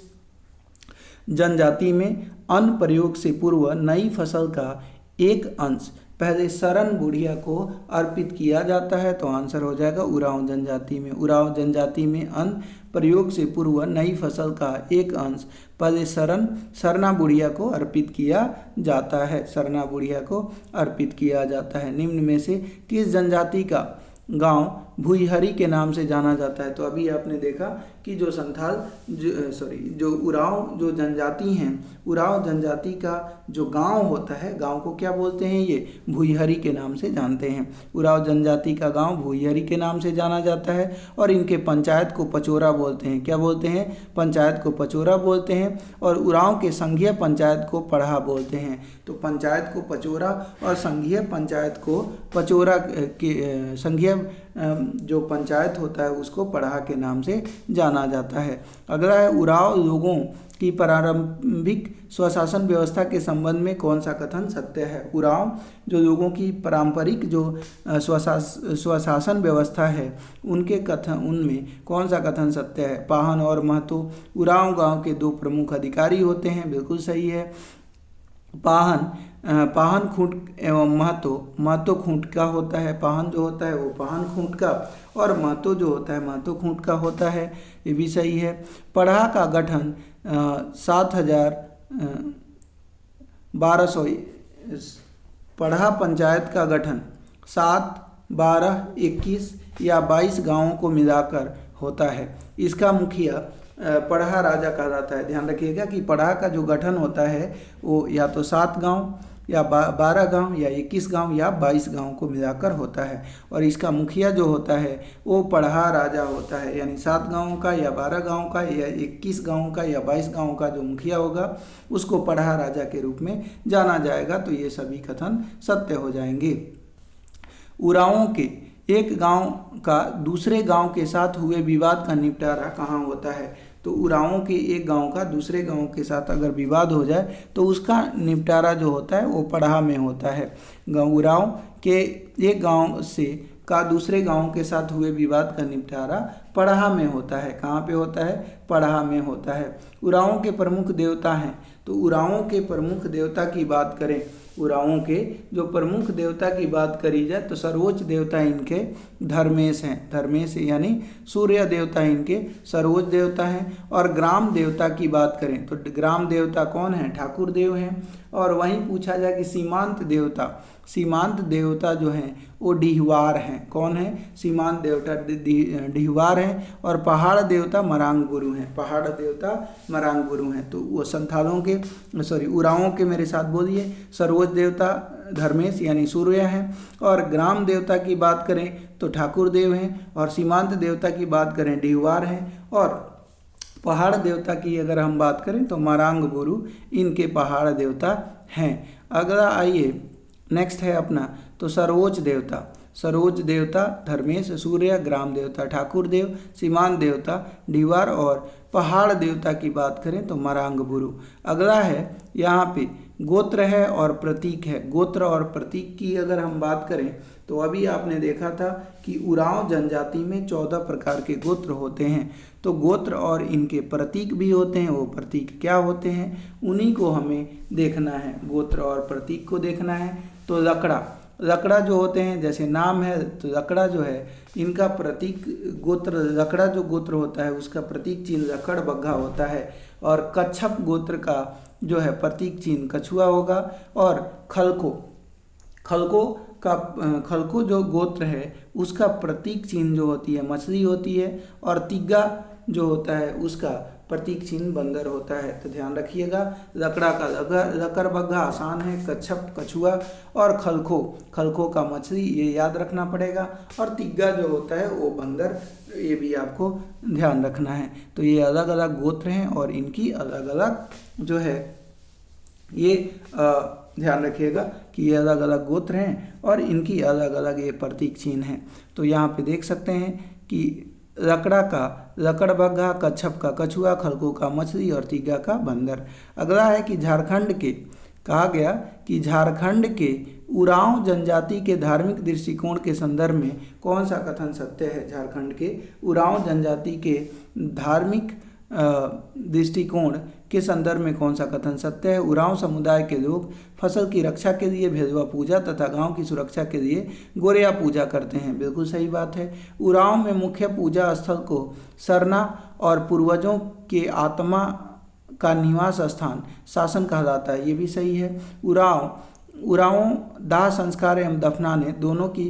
जनजाति में अन्न प्रयोग से पूर्व नई फसल का एक अंश पहले सरन बुढ़िया को अर्पित किया जाता है, तो आंसर हो जाएगा उरांव जनजाति में। उरांव जनजाति में अन्न प्रयोग से पूर्व नई फसल का एक अंश पहले सरना बुढ़िया को अर्पित किया जाता है, सरना बुढ़िया को अर्पित किया जाता है। निम्न में से किस जनजाति का गांव भुईहरी के नाम से जाना जाता है? तो अभी आपने देखा कि जो जो उरांव जो जनजाति हैं, उरांव जनजाति का जो गांव होता है, गांव को क्या बोलते हैं? ये भुईहरी के नाम से जानते हैं। उरांव जनजाति का गांव भुईहरी के नाम से जाना जाता है और इनके पंचायत को पचोरा बोलते हैं। क्या बोलते हैं? पंचायत को पचोरा बोलते हैं। और उरांव के संघीय पंचायत को पढ़ा बोलते हैं। तो पंचायत को पचोरा और संघीय पंचायत को पचोरा के संघीय जो पंचायत होता है उसको पढ़ा के नाम से जाना जाता है। अगला है उरांव लोगों की प्रारंभिक स्वशासन व्यवस्था के संबंध में कौन सा कथन सत्य है? उरांव जो लोगों की पारंपरिक जो स्वशासन व्यवस्था है उनमें कौन सा कथन सत्य है? पाहन और महतो उरांव गांव के दो प्रमुख अधिकारी होते हैं, बिल्कुल सही है। पाहन खूंट एवं महतो खूंट का होता है। पाहन जो होता है वो पाहन खूंट का और महतो जो होता है महतो खूंट का होता है, ये भी सही है। पढ़ा का गठन 7,1200 पढ़ा पंचायत का गठन 7, 12, 21 या 22 गांवों को मिलाकर होता है। इसका मुखिया पढ़ा राजा कहा जाता है। ध्यान रखिएगा कि पढ़ा का जो गठन होता है वो या तो 7 गांव या 12 गांव या 21 गांव या 22 गांव को मिलाकर होता है। और इसका मुखिया जो होता है वो पढ़ा राजा होता है, यानी 7 गांवों का या 12 गांव का या 21 गांव का या 22 गांव का जो मुखिया होगा उसको पढ़ा राजा के रूप में जाना जाएगा। तो ये सभी कथन सत्य हो जाएंगे। उरांवों के एक गांव का दूसरे गांव के साथ हुए विवाद का निपटारा कहाँ होता है? तो उरांवों के एक गांव का दूसरे गांव के साथ अगर विवाद हो जाए तो उसका निपटारा जो होता है वो पढ़ा में होता है। उरांव के एक गांव से का दूसरे गांव के साथ हुए विवाद का निपटारा पढ़ा में होता है। कहाँ पे होता है? पढ़ा में होता है। उरांवों के प्रमुख देवता हैं, तो उरांवों के प्रमुख देवता की बात करें, उरांवों के जो प्रमुख देवता की बात करी जाए तो सर्वोच्च देवता इनके धर्मेश हैं। धर्मेश यानी सूर्य देवता इनके सर्वोच्च देवता हैं। और ग्राम देवता की बात करें तो ग्राम देवता कौन है? ठाकुर देव हैं। और वहीं पूछा जाए कि सीमांत देवता जो हैं वो डिहवार हैं। कौन है? सीमांत देवता डिहवार हैं। और पहाड़ देवता मरांग गुरु हैं। पहाड़ देवता मरांग गुरु हैं। तो वो उरांवों के मेरे साथ बोलिए, सर्वोच्च देवता धर्मेश यानी सूर्य हैं। और ग्राम देवता की बात करें तो ठाकुर देव हैं। और सीमांत देवता की बात करें डिहवार हैं। और पहाड़ देवता की अगर हम बात करें तो मरांग गुरु इनके पहाड़ देवता हैं। अगला आइए नेक्स्ट है अपना तो सर्वोच्च देवता धर्मेश, सूर्य, ग्राम देवता ठाकुर देव, सीमांत देवता डिहवार और पहाड़ देवता की बात करें तो मरांग गुरु। अगला है यहाँ पे गोत्र है और प्रतीक है। गोत्र और प्रतीक की अगर हम बात करें तो अभी आपने देखा था कि उरांव जनजाति में 14 प्रकार के गोत्र होते हैं। तो गोत्र और इनके प्रतीक भी होते हैं। वो प्रतीक क्या होते हैं उन्हीं को हमें देखना है, गोत्र और प्रतीक को देखना है। तो लकड़ा जो होते हैं, जैसे नाम है तो लकड़ा जो है इनका प्रतीक गोत्र, लकड़ा जो गोत्र होता है उसका प्रतीक चिन्ह लकड़ बग्घा होता है। और कच्छप गोत्र का जो है प्रतीक चिन्ह कछुआ होगा। और खलको जो गोत्र है उसका प्रतीक चिन्ह जो होती है मछली होती है। और तिग्गा जो होता है उसका प्रतीक चिन्ह बंदर होता है। तो ध्यान रखिएगा, लकड़ा का लकड़ बग्घा आसान है, कच्छप कछुआ और खलको का मछली, ये याद रखना पड़ेगा। और तिग्गा जो होता है वो बंदर, ये भी आपको ध्यान रखना है। तो ये अलग अलग गोत्र हैं और इनकी अलग अलग जो है ये ध्यान रखिएगा कि ये अलग अलग गोत्र हैं और इनकी अलग अलग ये प्रतीक चिन्ह हैं। तो यहाँ पे देख सकते हैं कि लकड़ा का लकड़ बग्घा, कच्छप का कछुआ, खलको का मछली और तिग्गा का बंदर। अगला है कि कहा गया कि झारखंड के उरांव जनजाति के धार्मिक दृष्टिकोण के संदर्भ में कौन सा कथन सत्य है? झारखंड के उरांव जनजाति के धार्मिक दृष्टिकोण के संदर्भ में कौन सा कथन सत्य है? उरांव समुदाय के लोग फसल की रक्षा के लिए भेदुआ पूजा तथा गांव की सुरक्षा के लिए गोरिया पूजा करते हैं। बिल्कुल सही बात है। उरांव में मुख्य पूजा स्थल को सरना और पूर्वजों के आत्मा का निवास स्थान शासन कहा जाता है। ये भी सही है। उरांव दाह संस्कार एवं दफनाने दोनों की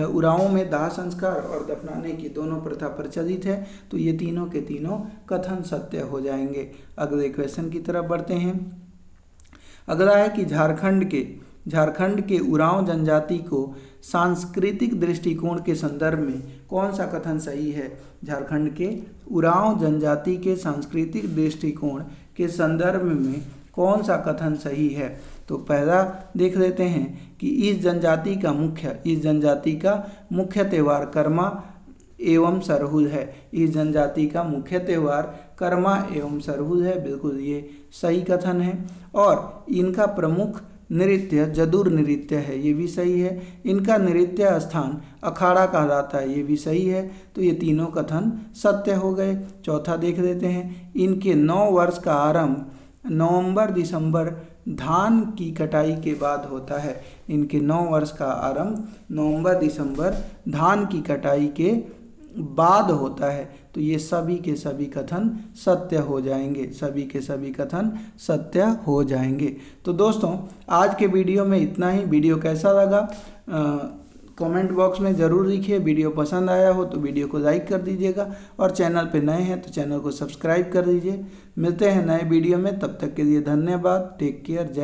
उरांव में दाह संस्कार और दफनाने की दोनों प्रथा प्रचलित है। तो ये तीनों के तीनों कथन सत्य हो जाएंगे। अगले क्वेश्चन की तरफ बढ़ते हैं। अगला है कि झारखंड के उरांव जनजाति को सांस्कृतिक दृष्टिकोण के संदर्भ में कौन सा कथन सही है? झारखंड के उरांव जनजाति के सांस्कृतिक दृष्टिकोण के संदर्भ में कौन सा कथन सही है? तो पहला देख लेते हैं कि इस जनजाति का मुख्य त्यौहार कर्मा एवं सरहुल है। इस जनजाति का मुख्य त्यौहार कर्मा एवं सरहुल है। बिल्कुल ये सही कथन है। और इनका प्रमुख नृत्य जदुर नृत्य है। ये भी सही है। इनका नृत्य स्थान अखाड़ा कहा जाता है। ये भी सही है। तो ये तीनों कथन सत्य हो गए। चौथा देख लेते हैं। इनके 9 वर्ष का आरंभ नवंबर दिसंबर धान की कटाई के बाद होता है। इनके 9 वर्ष का आरंभ नवंबर दिसंबर धान की कटाई के बाद होता है। तो ये सभी के सभी कथन सत्य हो जाएंगे। सभी के सभी कथन सत्य हो जाएंगे। तो दोस्तों आज के वीडियो में इतना ही। वीडियो कैसा लगा कमेंट बॉक्स में ज़रूर लिखिए। वीडियो पसंद आया हो तो वीडियो को लाइक कर दीजिएगा और चैनल पे नए हैं तो चैनल को सब्सक्राइब कर दीजिए। मिलते हैं नए वीडियो में। तब तक के लिए धन्यवाद। Take care.